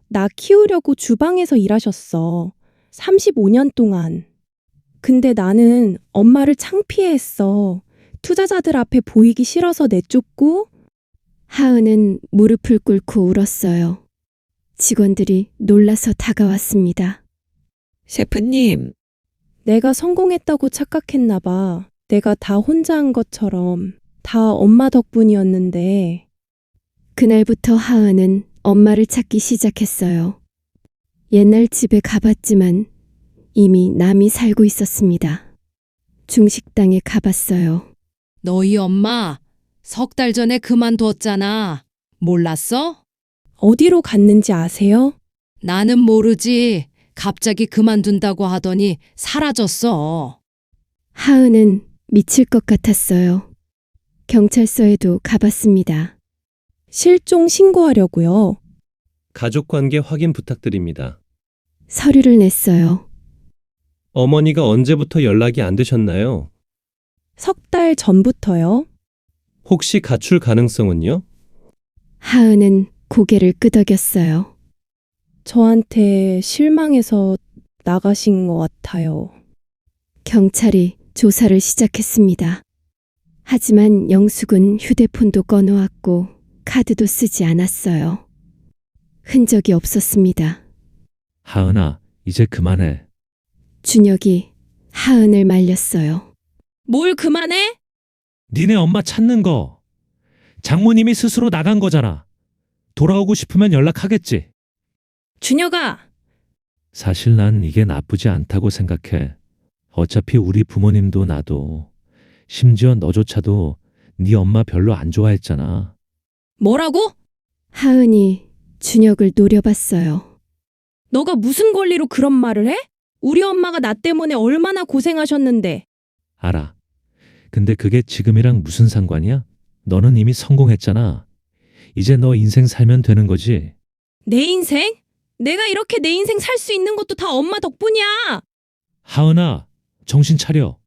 나 키우려고 주방에서 일하셨어. 35년 동안. 근데 나는 엄마를 창피해했어. 투자자들 앞에 보이기 싫어서 내쫓고. 하은은 무릎을 꿇고 울었어요. 직원들이 놀라서 다가왔습니다. 셰프님. 내가 성공했다고 착각했나 봐. 내가 다 혼자 한 것처럼. 다 엄마 덕분이었는데. 그날부터 하은은 엄마를 찾기 시작했어요. 옛날 집에 가봤지만 이미 남이 살고 있었습니다. 중식당에 가봤어요. 너희 엄마 3달 전에 그만뒀잖아. 몰랐어? 어디로 갔는지 아세요? 나는 모르지. 갑자기 그만둔다고 하더니 사라졌어. 하은은 미칠 것 같았어요. 경찰서에도 가봤습니다. 실종 신고하려고요. 가족관계 확인 부탁드립니다. 서류를 냈어요. 어머니가 언제부터 연락이 안 되셨나요? 3달 전부터요. 혹시 가출 가능성은요? 하은은 고개를 끄덕였어요. 저한테 실망해서 나가신 것 같아요. 경찰이 조사를 시작했습니다. 하지만 영숙은 휴대폰도 꺼놓았고 카드도 쓰지 않았어요. 흔적이 없었습니다. 하은아, 이제 그만해. 준혁이 하은을 말렸어요. 뭘 그만해? 니네 엄마 찾는 거. 장모님이 스스로 나간 거잖아. 돌아오고 싶으면 연락하겠지. 준혁아! 사실 난 이게 나쁘지 않다고 생각해. 어차피 우리 부모님도 나도, 심지어 너조차도 네 엄마 별로 안 좋아했잖아. 뭐라고? 하은이 준혁을 노려봤어요. 너가 무슨 권리로 그런 말을 해? 우리 엄마가 나 때문에 얼마나 고생하셨는데. 알아. 근데 그게 지금이랑 무슨 상관이야? 너는 이미 성공했잖아. 이제 너 인생 살면 되는 거지. 내 인생? 내가 이렇게 내 인생 살 수 있는 것도 다 엄마 덕분이야. 하은아, 정신 차려.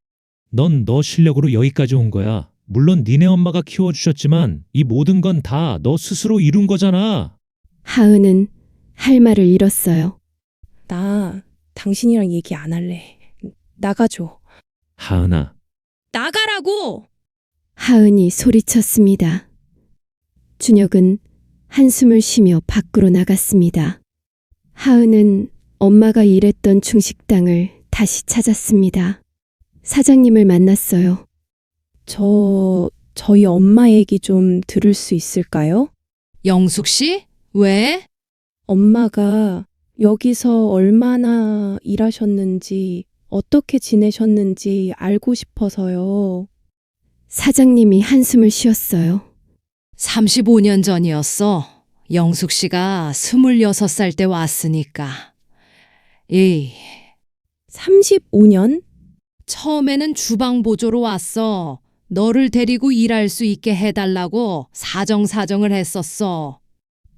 넌 너 실력으로 여기까지 온 거야. 물론 니네 엄마가 키워주셨지만 이 모든 건 다 너 스스로 이룬 거잖아. 하은은 할 말을 잃었어요. 나 당신이랑 얘기 안 할래. 나가줘. 하은아, 나가라고! 하은이 소리쳤습니다. 준혁은 한숨을 쉬며 밖으로 나갔습니다. 하은은 엄마가 일했던 중식당을 다시 찾았습니다. 사장님을 만났어요. 저희 엄마 얘기 좀 들을 수 있을까요? 영숙 씨? 왜? 엄마가 여기서 얼마나 일하셨는지, 어떻게 지내셨는지 알고 싶어서요. 사장님이 한숨을 쉬었어요. 35년 전이었어. 영숙 씨가 26살 때 왔으니까. 35년? 처음에는 주방 보조로 왔어. 너를 데리고 일할 수 있게 해달라고 사정을 했었어.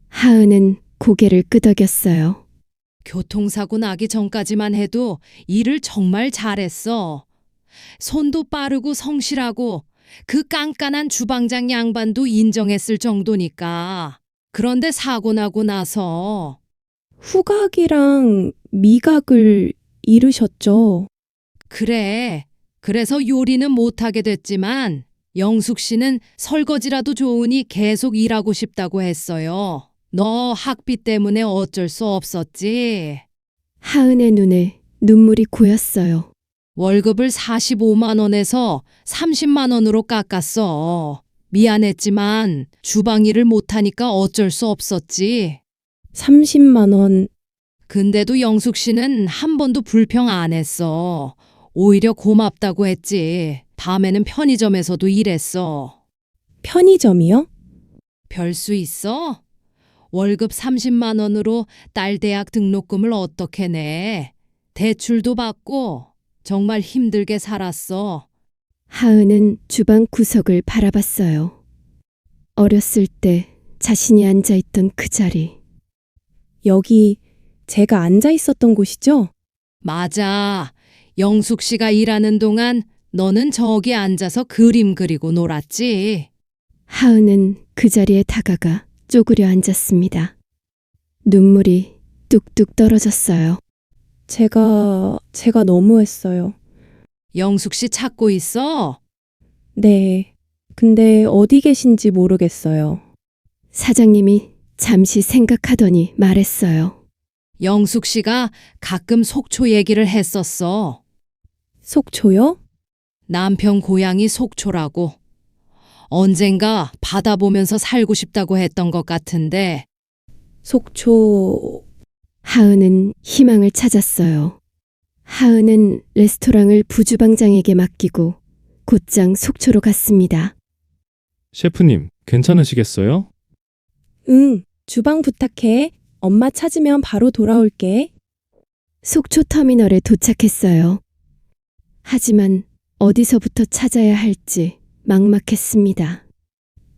하은은 고개를 끄덕였어요. 교통사고 나기 전까지만 해도 일을 정말 잘했어. 손도 빠르고 성실하고 그 깐깐한 주방장 양반도 인정했을 정도니까. 그런데 사고 나고 나서 후각이랑 미각을 잃으셨죠? 그래. 그래서 요리는 못하게 됐지만 영숙 씨는 설거지라도 좋으니 계속 일하고 싶다고 했어요. 너 학비 때문에 어쩔 수 없었지. 하은의 눈에 눈물이 고였어요. 월급을 45만 원에서 30만 원으로 깎았어. 미안했지만 주방 일을 못하니까 어쩔 수 없었지. 30만 원. 근데도 영숙 씨는 한 번도 불평 안 했어. 오히려 고맙다고 했지. 밤에는 편의점에서도 일했어. 편의점이요? 별 수 있어? 월급 30만 원으로 딸 대학 등록금을 어떻게 내? 대출도 받고 정말 힘들게 살았어. 하은은 주방 구석을 바라봤어요. 어렸을 때 자신이 앉아있던 그 자리. 여기 제가 앉아 있었던 곳이죠? 맞아. 영숙 씨가 일하는 동안 너는 저기 앉아서 그림 그리고 놀았지. 하은은 그 자리에 다가가 쪼그려 앉았습니다. 눈물이 뚝뚝 떨어졌어요. 제가 너무했어요. 영숙 씨 찾고 있어? 네. 근데 어디 계신지 모르겠어요. 사장님이 잠시 생각하더니 말했어요. 영숙 씨가 가끔 속초 얘기를 했었어. 속초요? 남편 고향이 속초라고. 언젠가 바다 보면서 살고 싶다고 했던 것 같은데. 속초... 하은은 희망을 찾았어요. 하은은 레스토랑을 부주방장에게 맡기고 곧장 속초로 갔습니다. 셰프님, 괜찮으시겠어요? 응, 주방 부탁해. 엄마 찾으면 바로 돌아올게. 속초 터미널에 도착했어요. 하지만 어디서부터 찾아야 할지 막막했습니다.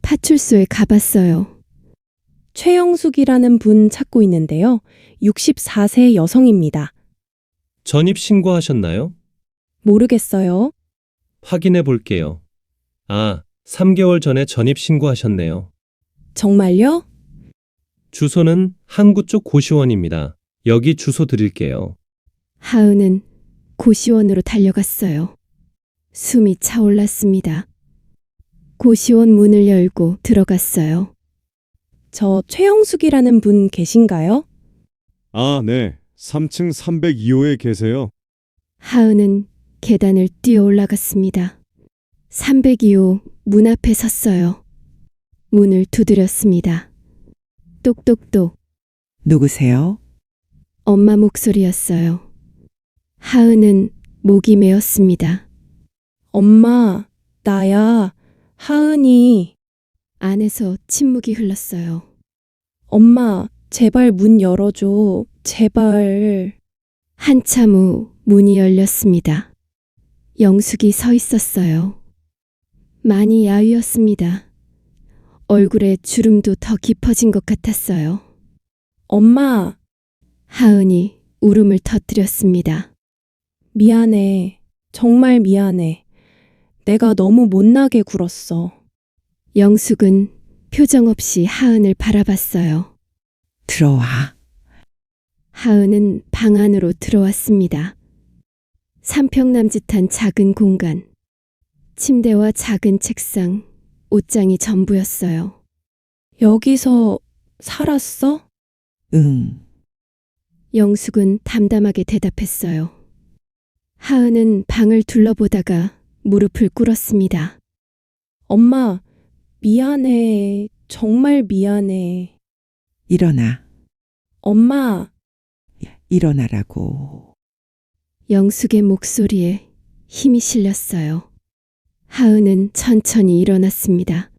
파출소에 가봤어요. 최영숙이라는 분 찾고 있는데요. 64세 여성입니다. 전입 신고하셨나요? 모르겠어요. 확인해 볼게요. 3개월 전에 전입 신고하셨네요. 정말요? 주소는 항구 쪽 고시원입니다. 여기 주소 드릴게요. 하은은 고시원으로 달려갔어요. 숨이 차올랐습니다. 고시원 문을 열고 들어갔어요. 저 최영숙이라는 분 계신가요? 네. 3층 302호에 계세요. 하은은 계단을 뛰어 올라갔습니다. 302호 문 앞에 섰어요. 문을 두드렸습니다. 똑똑똑. 누구세요? 엄마 목소리였어요. 하은은 목이 메었습니다. 엄마, 나야. 하은이. 안에서 침묵이 흘렀어요. 엄마, 제발 문 열어줘. 제발. 한참 후 문이 열렸습니다. 영숙이 서 있었어요. 많이 야위었습니다. 얼굴에 주름도 더 깊어진 것 같았어요. 엄마. 하은이 울음을 터뜨렸습니다. 미안해. 정말 미안해. 내가 너무 못나게 굴었어. 영숙은 표정 없이 하은을 바라봤어요. 들어와. 하은은 방 안으로 들어왔습니다. 삼평남짓한 작은 공간. 침대와 작은 책상, 옷장이 전부였어요. 여기서 살았어? 응. 영숙은 담담하게 대답했어요. 하은은 방을 둘러보다가 무릎을 꿇었습니다. 엄마, 미안해. 정말 미안해. 일어나. 엄마. 일어나라고. 영숙의 목소리에 힘이 실렸어요. 하은은 천천히 일어났습니다.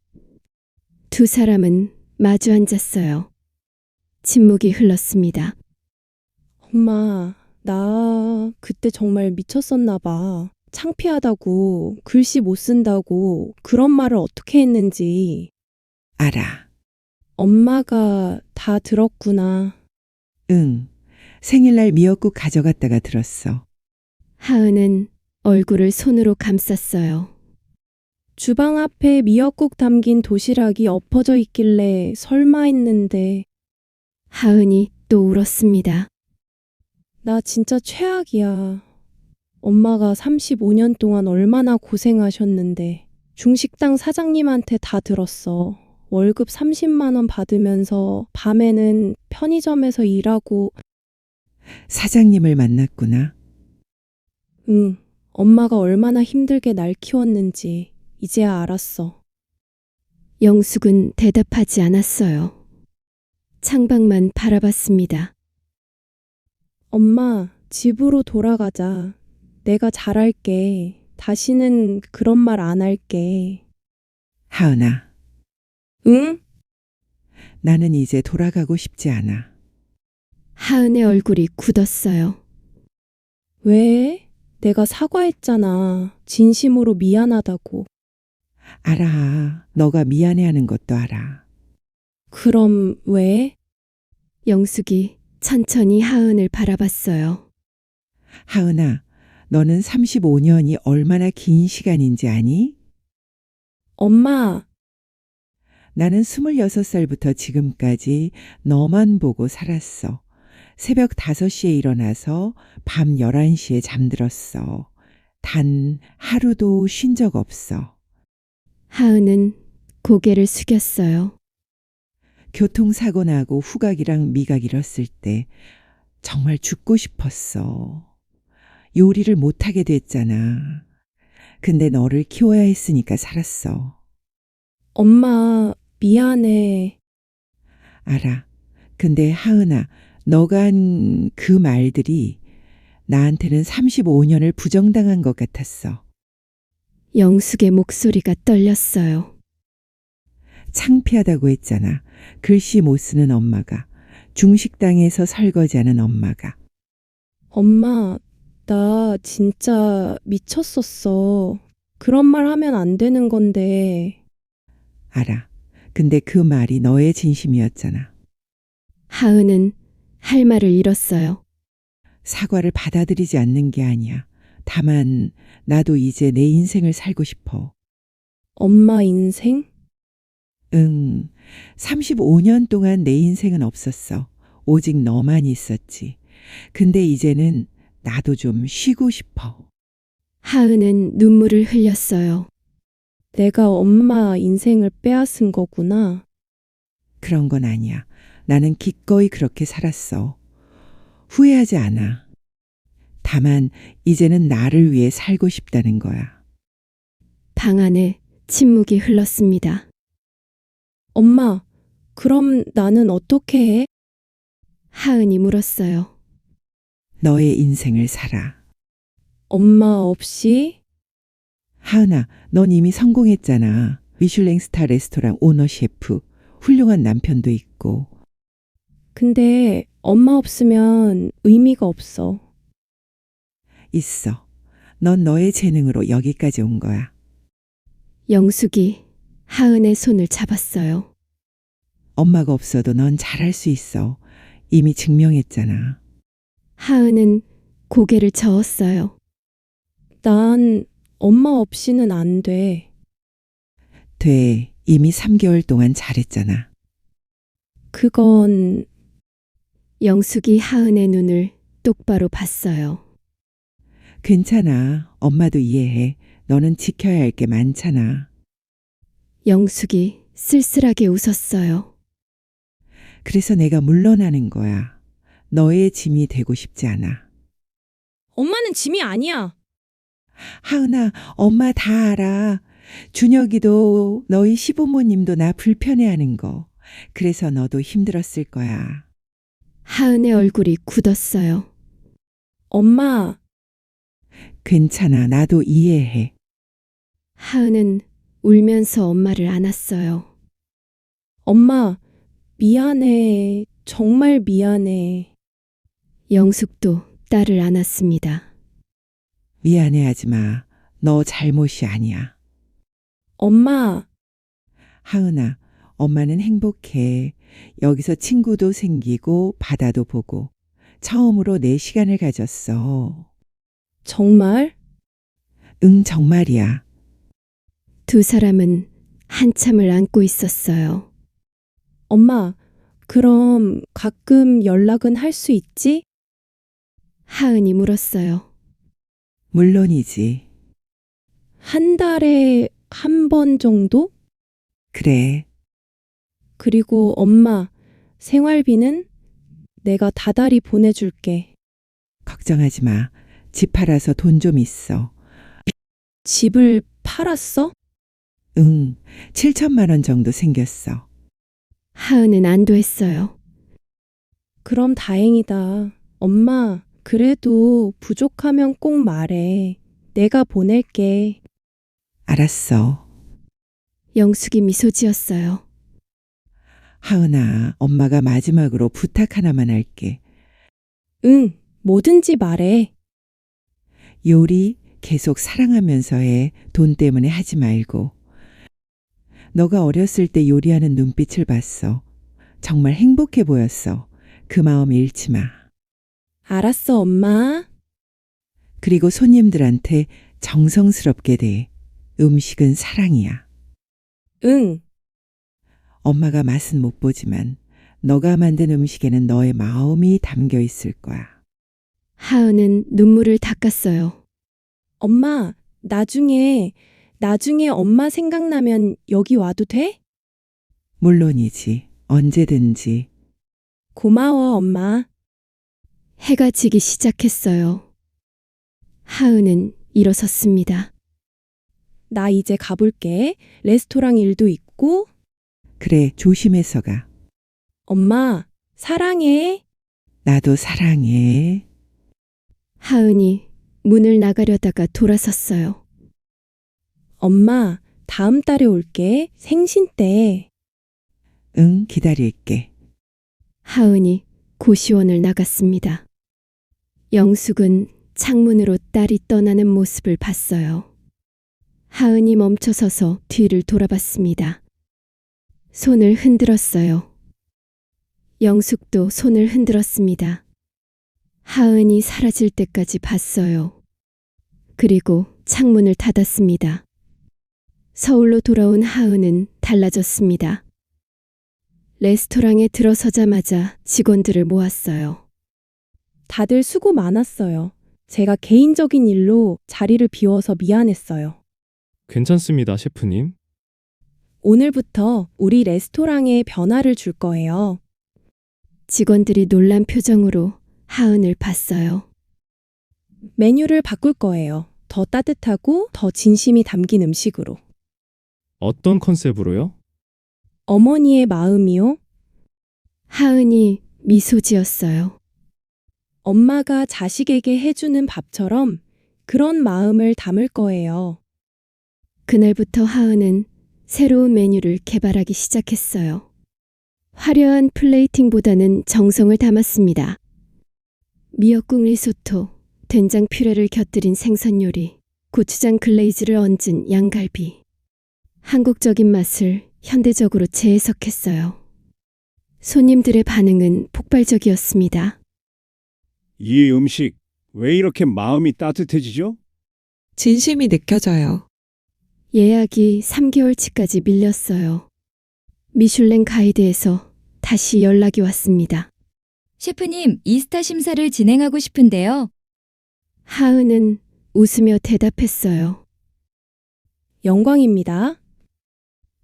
두 사람은 마주 앉았어요. 침묵이 흘렀습니다. 엄마, 나 그때 정말 미쳤었나 봐. 창피하다고, 글씨 못 쓴다고, 그런 말을 어떻게 했는지. 알아. 엄마가 다 들었구나. 응. 생일날 미역국 가져갔다가 들었어. 하은은 얼굴을 손으로 감쌌어요. 주방 앞에 미역국 담긴 도시락이 엎어져 있길래 설마 했는데. 하은이 또 울었습니다. 나 진짜 최악이야. 엄마가 35년 동안 얼마나 고생하셨는데. 중식당 사장님한테 다 들었어. 월급 30만 원 받으면서 밤에는 편의점에서 일하고. 사장님을 만났구나. 응, 엄마가 얼마나 힘들게 날 키웠는지 이제야 알았어. 영숙은 대답하지 않았어요. 창밖만 바라봤습니다. 엄마, 집으로 돌아가자. 내가 잘할게. 다시는 그런 말 안 할게. 하은아. 응? 나는 이제 돌아가고 싶지 않아. 하은의 얼굴이 굳었어요. 왜? 내가 사과했잖아. 진심으로 미안하다고. 알아. 너가 미안해하는 것도 알아. 그럼 왜? 영숙이 천천히 하은을 바라봤어요. 하은아, 너는 35년이 얼마나 긴 시간인지 아니? 엄마. 나는 26살부터 지금까지 너만 보고 살았어. 새벽 5시에 일어나서 밤 11시에 잠들었어. 단 하루도 쉰 적 없어. 하은은 고개를 숙였어요. 교통사고 나고 후각이랑 미각 잃었을 때 정말 죽고 싶었어. 요리를 못하게 됐잖아. 근데 너를 키워야 했으니까 살았어. 엄마, 미안해. 알아. 근데 하은아, 너가 한 그 말들이 나한테는 35년을 부정당한 것 같았어. 영숙의 목소리가 떨렸어요. 창피하다고 했잖아. 글씨 못 쓰는 엄마가. 중식당에서 설거지하는 엄마가. 엄마, 나 진짜 미쳤었어. 그런 말 하면 안 되는 건데. 알아. 근데 그 말이 너의 진심이었잖아. 하은은 할 말을 잃었어요. 사과를 받아들이지 않는 게 아니야. 다만 나도 이제 내 인생을 살고 싶어. 엄마 인생? 응. 35년 동안 내 인생은 없었어. 오직 너만 있었지. 근데 이제는 나도 좀 쉬고 싶어. 하은은 눈물을 흘렸어요. 내가 엄마 인생을 빼앗은 거구나. 그런 건 아니야. 나는 기꺼이 그렇게 살았어. 후회하지 않아. 다만 이제는 나를 위해 살고 싶다는 거야. 방 안에 침묵이 흘렀습니다. 엄마, 그럼 나는 어떻게 해? 하은이 물었어요. 너의 인생을 살아. 엄마 없이? 하은아, 넌 이미 성공했잖아. 미슐랭 스타 레스토랑 오너 셰프. 훌륭한 남편도 있고. 근데 엄마 없으면 의미가 없어. 있어. 넌 너의 재능으로 여기까지 온 거야. 영숙이 하은의 손을 잡았어요. 엄마가 없어도 넌 잘할 수 있어. 이미 증명했잖아. 하은은 고개를 저었어요. 난 엄마 없이는 안 돼. 돼. 이미 3개월 동안 잘했잖아. 그건 영숙이 하은의 눈을 똑바로 봤어요. 괜찮아. 엄마도 이해해. 너는 지켜야 할 게 많잖아. 영숙이 쓸쓸하게 웃었어요. 그래서 내가 물러나는 거야. 너의 짐이 되고 싶지 않아. 엄마는 짐이 아니야. 하은아, 엄마 다 알아. 준혁이도 너희 시부모님도 나 불편해하는 거. 그래서 너도 힘들었을 거야. 하은의 얼굴이 굳었어요. 엄마, 괜찮아. 나도 이해해. 하은은 울면서 엄마를 안았어요. 엄마, 미안해. 정말 미안해. 영숙도 딸을 안았습니다. 미안해하지 마. 너 잘못이 아니야. 엄마, 하은아, 엄마는 행복해. 여기서 친구도 생기고 바다도 보고 처음으로 내 시간을 가졌어. 정말? 응, 정말이야. 두 사람은 한참을 안고 있었어요. 엄마, 그럼 가끔 연락은 할 수 있지? 하은이 물었어요. 물론이지. 한 달에 한 번 정도? 그래. 그리고 엄마, 생활비는 내가 다달이 보내줄게. 걱정하지 마. 집 팔아서 돈 좀 있어. 집을 팔았어? 응, 7천만 원 정도 생겼어. 하은은 안도했어요. 그럼 다행이다. 엄마, 그래도 부족하면 꼭 말해. 내가 보낼게. 알았어. 영숙이 미소 지었어요. 하은아, 엄마가 마지막으로 부탁 하나만 할게. 응, 뭐든지 말해. 요리 계속 사랑하면서 해. 돈 때문에 하지 말고. 너가 어렸을 때 요리하는 눈빛을 봤어. 정말 행복해 보였어. 그 마음 잃지 마. 알았어, 엄마. 그리고 손님들한테 정성스럽게 대. 음식은 사랑이야. 응. 엄마가 맛은 못 보지만 너가 만든 음식에는 너의 마음이 담겨 있을 거야. 하은은 눈물을 닦았어요. 엄마, 나중에 엄마 생각나면 여기 와도 돼? 물론이지. 언제든지. 고마워, 엄마. 해가 지기 시작했어요. 하은은 일어섰습니다. 나 이제 가볼게. 레스토랑 일도 있고. 그래, 조심해서 가. 엄마, 사랑해. 나도 사랑해. 하은이 문을 나가려다가 돌아섰어요. 엄마, 다음 달에 올게. 생신 때. 응, 기다릴게. 하은이 고시원을 나갔습니다. 영숙은 창문으로 딸이 떠나는 모습을 봤어요. 하은이 멈춰서서 뒤를 돌아봤습니다. 손을 흔들었어요. 영숙도 손을 흔들었습니다. 하은이 사라질 때까지 봤어요. 그리고 창문을 닫았습니다. 서울로 돌아온 하은은 달라졌습니다. 레스토랑에 들어서자마자 직원들을 모았어요. 다들 수고 많았어요. 제가 개인적인 일로 자리를 비워서 미안했어요. 괜찮습니다, 셰프님. 오늘부터 우리 레스토랑에 변화를 줄 거예요. 직원들이 놀란 표정으로 하은을 봤어요. 메뉴를 바꿀 거예요. 더 따뜻하고 더 진심이 담긴 음식으로. 어떤 컨셉으로요? 어머니의 마음이요. 하은이 미소 지었어요. 엄마가 자식에게 해주는 밥처럼 그런 마음을 담을 거예요. 그날부터 하은은 새로운 메뉴를 개발하기 시작했어요. 화려한 플레이팅보다는 정성을 담았습니다. 미역국 리소토, 된장 퓨레를 곁들인 생선 요리, 고추장 글레이즈를 얹은 양갈비. 한국적인 맛을 현대적으로 재해석했어요. 손님들의 반응은 폭발적이었습니다. 이 음식 왜 이렇게 마음이 따뜻해지죠? 진심이 느껴져요. 예약이 3개월치까지 밀렸어요. 미슐랭 가이드에서 다시 연락이 왔습니다. 셰프님, 이스타 심사를 진행하고 싶은데요. 하은은 웃으며 대답했어요. 영광입니다.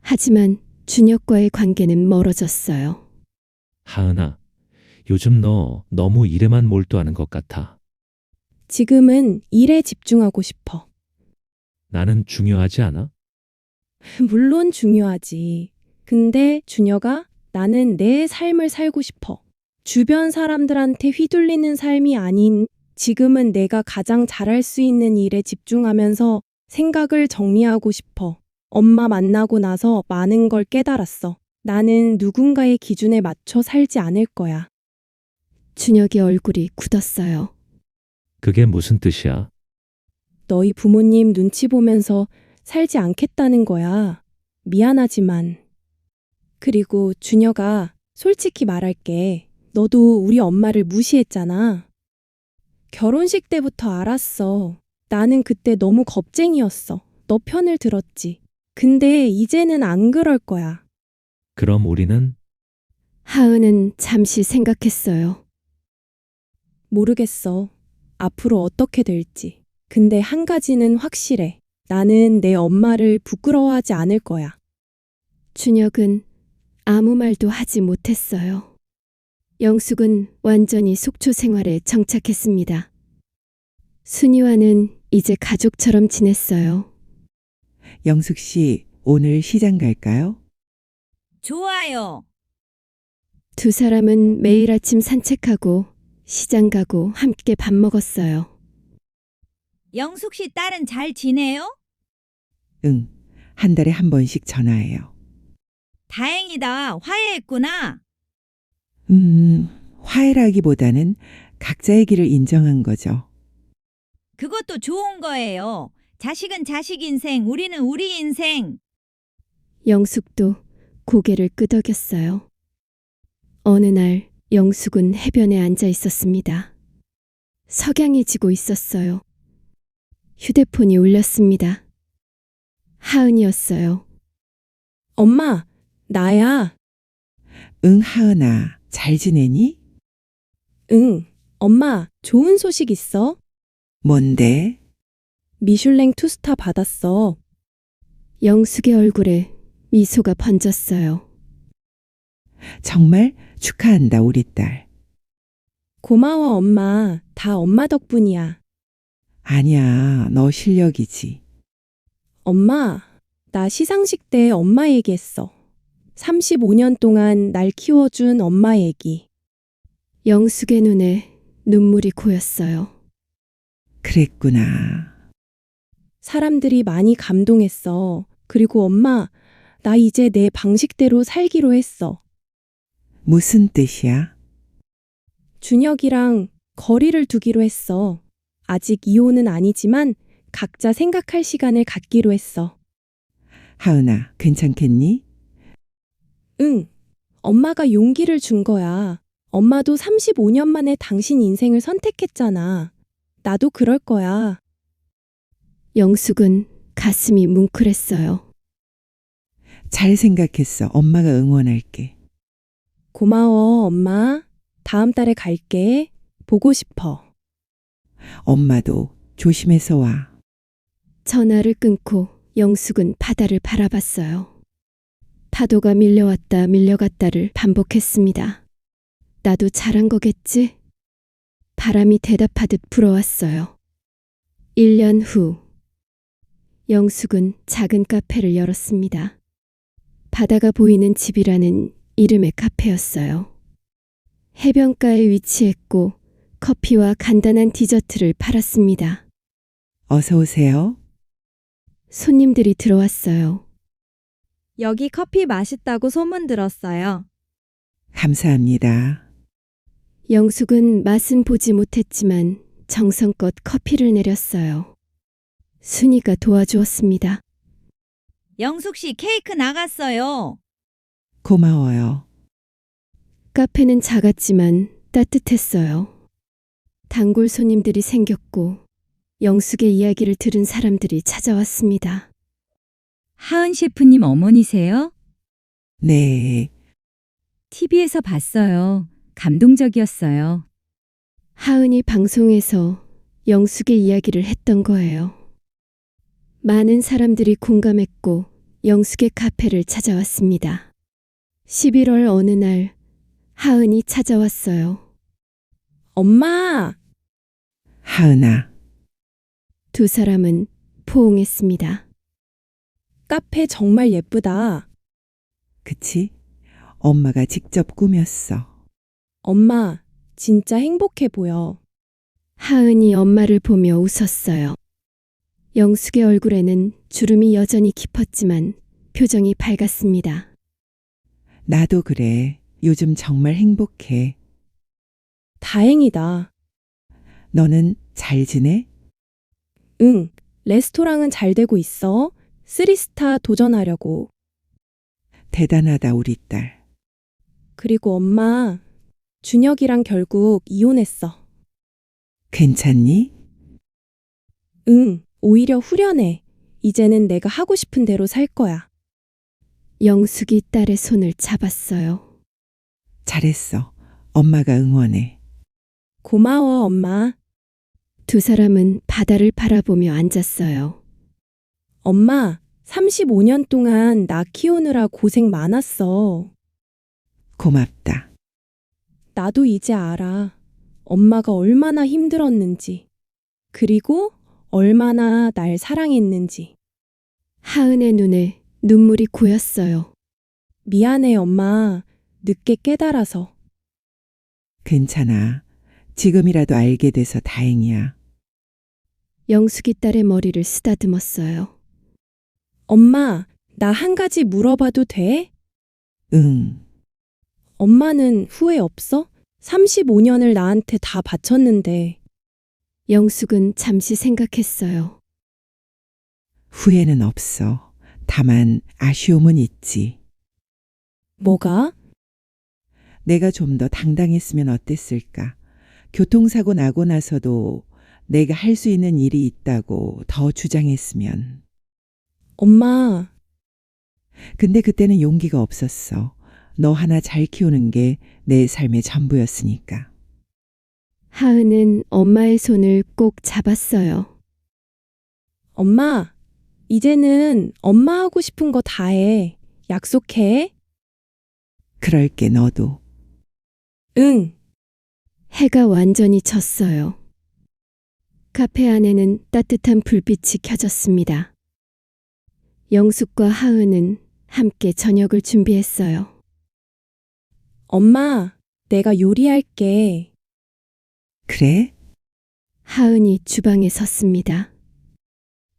하지만 준혁과의 관계는 멀어졌어요. 하은아, 요즘 너 너무 일에만 몰두하는 것 같아. 지금은 일에 집중하고 싶어. 나는 중요하지 않아? 물론 중요하지. 근데 준혁아, 나는 내 삶을 살고 싶어. 주변 사람들한테 휘둘리는 삶이 아닌 지금은 내가 가장 잘할 수 있는 일에 집중하면서 생각을 정리하고 싶어. 엄마 만나고 나서 많은 걸 깨달았어. 나는 누군가의 기준에 맞춰 살지 않을 거야. 준혁의 얼굴이 굳었어요. 그게 무슨 뜻이야? 너희 부모님 눈치 보면서 살지 않겠다는 거야. 미안하지만. 그리고 준혁아, 솔직히 말할게. 너도 우리 엄마를 무시했잖아. 결혼식 때부터 알았어. 나는 그때 너무 겁쟁이였어. 너 편을 들었지. 근데 이제는 안 그럴 거야. 그럼 우리는? 하은은 잠시 생각했어요. 모르겠어. 앞으로 어떻게 될지. 근데 한 가지는 확실해. 나는 내 엄마를 부끄러워하지 않을 거야. 준혁은 아무 말도 하지 못했어요. 영숙은 완전히 속초 생활에 정착했습니다. 순이와는 이제 가족처럼 지냈어요. 영숙 씨, 오늘 시장 갈까요? 좋아요. 두 사람은 매일 아침 산책하고 시장 가고 함께 밥 먹었어요. 영숙 씨 딸은 잘 지내요? 응, 한 달에 한 번씩 전화해요. 다행이다. 화해했구나. 화해라기보다는 각자의 길을 인정한 거죠. 그것도 좋은 거예요. 자식은 자식 인생, 우리는 우리 인생. 영숙도 고개를 끄덕였어요. 어느 날 영숙은 해변에 앉아 있었습니다. 석양이 지고 있었어요. 휴대폰이 울렸습니다. 하은이었어요. 엄마, 나야. 응, 하은아, 잘 지내니? 응, 엄마, 좋은 소식 있어? 뭔데? 미슐랭 투스타 받았어. 영숙의 얼굴에 미소가 번졌어요. 정말 축하한다, 우리 딸. 고마워, 엄마. 다 엄마 덕분이야. 아니야, 너 실력이지. 엄마, 나 시상식 때 엄마 얘기했어. 35년 동안 날 키워준 엄마 얘기. 영숙의 눈에 눈물이 고였어요. 그랬구나. 사람들이 많이 감동했어. 그리고 엄마, 나 이제 내 방식대로 살기로 했어. 무슨 뜻이야? 준혁이랑 거리를 두기로 했어. 아직 이혼은 아니지만 각자 생각할 시간을 갖기로 했어. 하은아, 괜찮겠니? 응, 엄마가 용기를 준 거야. 엄마도 35년 만에 당신 인생을 선택했잖아. 나도 그럴 거야. 영숙은 가슴이 뭉클했어요. 잘 생각했어. 엄마가 응원할게. 고마워, 엄마. 다음 달에 갈게. 보고 싶어. 엄마도 조심해서 와. 전화를 끊고 영숙은 바다를 바라봤어요. 파도가 밀려왔다 밀려갔다를 반복했습니다. 나도 잘한 거겠지? 바람이 대답하듯 불어왔어요. 1년 후 영숙은 작은 카페를 열었습니다. 바다가 보이는 집이라는 이름의 카페였어요. 해변가에 위치했고 커피와 간단한 디저트를 팔았습니다. 어서 오세요. 손님들이 들어왔어요. 여기 커피 맛있다고 소문 들었어요. 감사합니다. 영숙은 맛은 보지 못했지만 정성껏 커피를 내렸어요. 순이가 도와주었습니다. 영숙 씨 케이크 나갔어요. 고마워요. 카페는 작았지만 따뜻했어요. 단골 손님들이 생겼고 영숙의 이야기를 들은 사람들이 찾아왔습니다. 하은 셰프님 어머니세요? 네, TV에서 봤어요. 감동적이었어요. 하은이 방송에서 영숙의 이야기를 했던 거예요. 많은 사람들이 공감했고 영숙의 카페를 찾아왔습니다. 11월 어느 날 하은이 찾아왔어요. 엄마! 하은아, 두 사람은 포옹했습니다. 카페 정말 예쁘다. 그치? 엄마가 직접 꾸몄어. 엄마, 진짜 행복해 보여. 하은이 엄마를 보며 웃었어요. 영숙의 얼굴에는 주름이 여전히 깊었지만 표정이 밝았습니다. 나도 그래. 요즘 정말 행복해. 다행이다. 너는 잘 지내? 응, 레스토랑은 잘 되고 있어. 3스타 도전하려고. 대단하다, 우리 딸. 그리고 엄마, 준혁이랑 결국 이혼했어. 괜찮니? 응, 오히려 후련해. 이제는 내가 하고 싶은 대로 살 거야. 영숙이 딸의 손을 잡았어요. 잘했어. 엄마가 응원해. 고마워, 엄마. 두 사람은 바다를 바라보며 앉았어요. 엄마, 35년 동안 나 키우느라 고생 많았어. 고맙다. 나도 이제 알아. 엄마가 얼마나 힘들었는지. 그리고 얼마나 날 사랑했는지. 하은의 눈에 눈물이 고였어요. 미안해, 엄마. 늦게 깨달아서. 괜찮아. 지금이라도 알게 돼서 다행이야. 영숙이 딸의 머리를 쓰다듬었어요. 엄마, 나 한 가지 물어봐도 돼? 응. 엄마는 후회 없어? 35년을 나한테 다 바쳤는데. 영숙은 잠시 생각했어요. 후회는 없어. 다만 아쉬움은 있지. 뭐가? 내가 좀 더 당당했으면 어땠을까? 교통사고 나고 나서도 내가 할 수 있는 일이 있다고 더 주장했으면. 엄마. 근데 그때는 용기가 없었어. 너 하나 잘 키우는 게 내 삶의 전부였으니까. 하은은 엄마의 손을 꼭 잡았어요. 엄마, 이제는 엄마 하고 싶은 거 다 해. 약속해. 그럴게, 너도. 응. 해가 완전히 졌어요. 카페 안에는 따뜻한 불빛이 켜졌습니다. 영숙과 하은은 함께 저녁을 준비했어요. 엄마, 내가 요리할게. 그래? 하은이 주방에 섰습니다.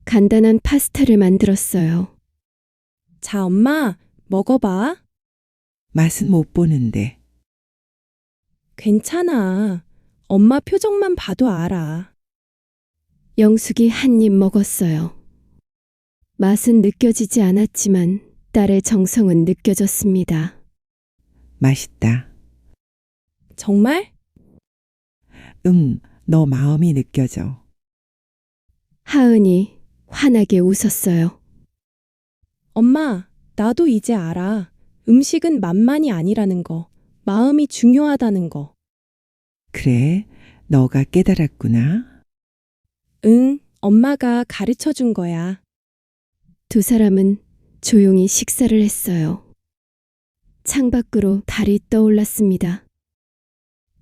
간단한 파스타를 만들었어요. 자, 엄마, 먹어봐. 맛은 못 보는데. 괜찮아. 엄마 표정만 봐도 알아. 영숙이 한 입 먹었어요. 맛은 느껴지지 않았지만 딸의 정성은 느껴졌습니다. 맛있다. 정말? 응, 너 마음이 느껴져. 하은이 환하게 웃었어요. 엄마, 나도 이제 알아. 음식은 맛만이 아니라는 거. 마음이 중요하다는 거. 그래, 너가 깨달았구나. 응, 엄마가 가르쳐 준 거야. 두 사람은 조용히 식사를 했어요. 창밖으로 달이 떠올랐습니다.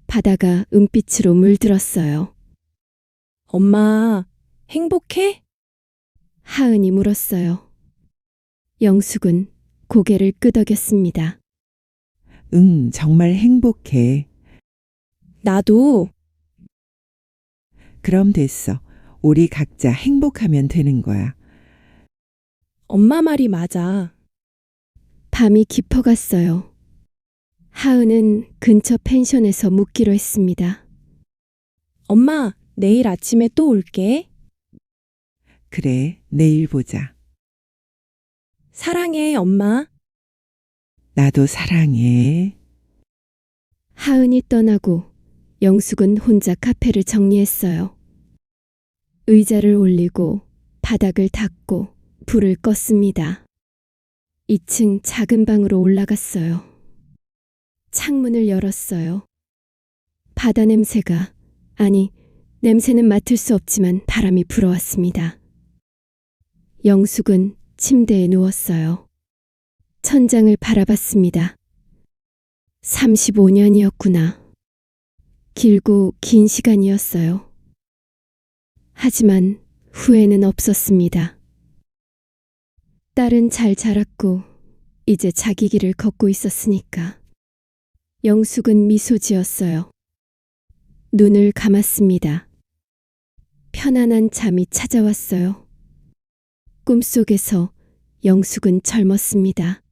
바다가 은빛으로 물들었어요. 엄마, 행복해? 하은이 물었어요. 영숙은 고개를 끄덕였습니다. 응, 정말 행복해. 나도. 그럼 됐어. 우리 각자 행복하면 되는 거야. 엄마 말이 맞아. 밤이 깊어갔어요. 하은은 근처 펜션에서 묵기로 했습니다. 엄마, 내일 아침에 또 올게. 그래, 내일 보자. 사랑해, 엄마. 나도 사랑해. 하은이 떠나고 영숙은 혼자 카페를 정리했어요. 의자를 올리고 바닥을 닦고 불을 껐습니다. 2층 작은 방으로 올라갔어요. 창문을 열었어요. 바다 냄새가, 아니, 냄새는 맡을 수 없지만 바람이 불어왔습니다. 영숙은 침대에 누웠어요. 천장을 바라봤습니다. 35년이었구나. 길고 긴 시간이었어요. 하지만 후회는 없었습니다. 딸은 잘 자랐고 이제 자기 길을 걷고 있었으니까. 영숙은 미소 지었어요. 눈을 감았습니다. 편안한 잠이 찾아왔어요. 꿈속에서 영숙은 젊었습니다.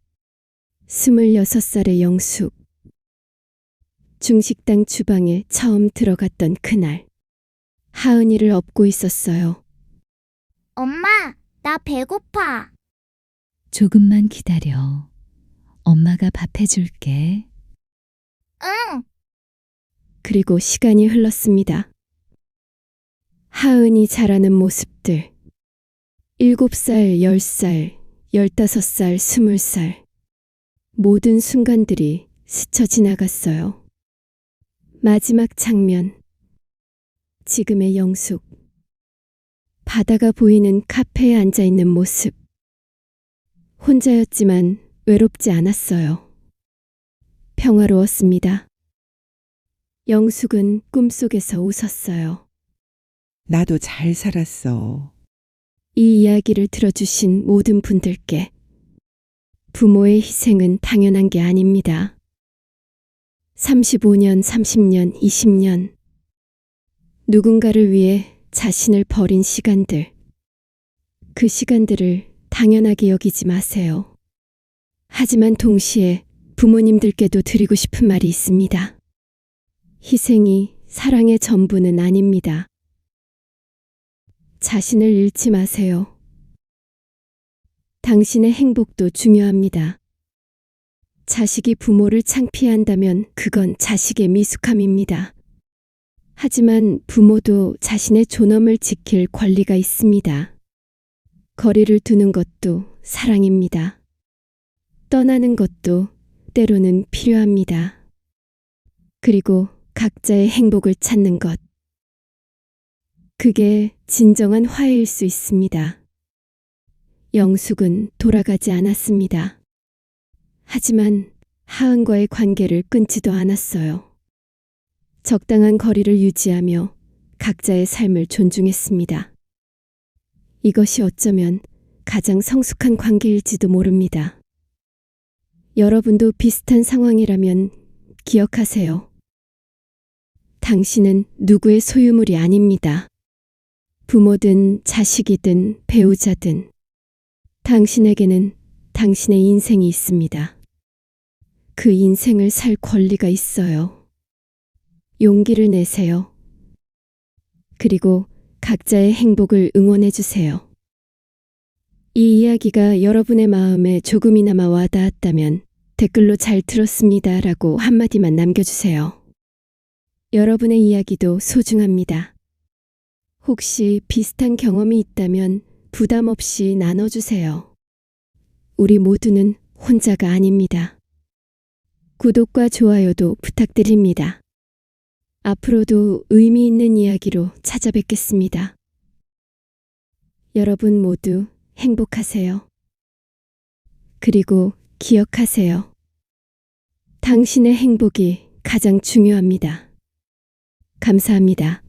26살의 영숙. 중식당 주방에 처음 들어갔던 그날, 하은이를 업고 있었어요. 엄마, 나 배고파. 조금만 기다려. 엄마가 밥 해줄게. 응. 그리고 시간이 흘렀습니다. 하은이 자라는 모습들. 7살, 10살, 15살, 20살. 모든 순간들이 스쳐 지나갔어요. 마지막 장면. 지금의 영숙. 바다가 보이는 카페에 앉아있는 모습. 혼자였지만 외롭지 않았어요. 평화로웠습니다. 영숙은 꿈속에서 웃었어요. 나도 잘 살았어. 이 이야기를 들어주신 모든 분들께 부모의 희생은 당연한 게 아닙니다. 35년, 30년, 20년. 누군가를 위해 자신을 버린 시간들. 그 시간들을 당연하게 여기지 마세요. 하지만 동시에 부모님들께도 드리고 싶은 말이 있습니다. 희생이 사랑의 전부는 아닙니다. 자신을 잃지 마세요. 당신의 행복도 중요합니다. 자식이 부모를 창피한다면 그건 자식의 미숙함입니다. 하지만 부모도 자신의 존엄을 지킬 권리가 있습니다. 거리를 두는 것도 사랑입니다. 떠나는 것도 때로는 필요합니다. 그리고 각자의 행복을 찾는 것. 그게 진정한 화해일 수 있습니다. 영숙은 돌아가지 않았습니다. 하지만 하은과의 관계를 끊지도 않았어요. 적당한 거리를 유지하며 각자의 삶을 존중했습니다. 이것이 어쩌면 가장 성숙한 관계일지도 모릅니다. 여러분도 비슷한 상황이라면 기억하세요. 당신은 누구의 소유물이 아닙니다. 부모든 자식이든 배우자든 당신에게는 당신의 인생이 있습니다. 그 인생을 살 권리가 있어요. 용기를 내세요. 그리고 각자의 행복을 응원해 주세요. 이 이야기가 여러분의 마음에 조금이나마 와닿았다면 댓글로 잘 들었습니다 라고 한마디만 남겨주세요. 여러분의 이야기도 소중합니다. 혹시 비슷한 경험이 있다면 부담 없이 나눠주세요. 우리 모두는 혼자가 아닙니다. 구독과 좋아요도 부탁드립니다. 앞으로도 의미 있는 이야기로 찾아뵙겠습니다. 여러분 모두 행복하세요. 그리고 기억하세요. 당신의 행복이 가장 중요합니다. 감사합니다.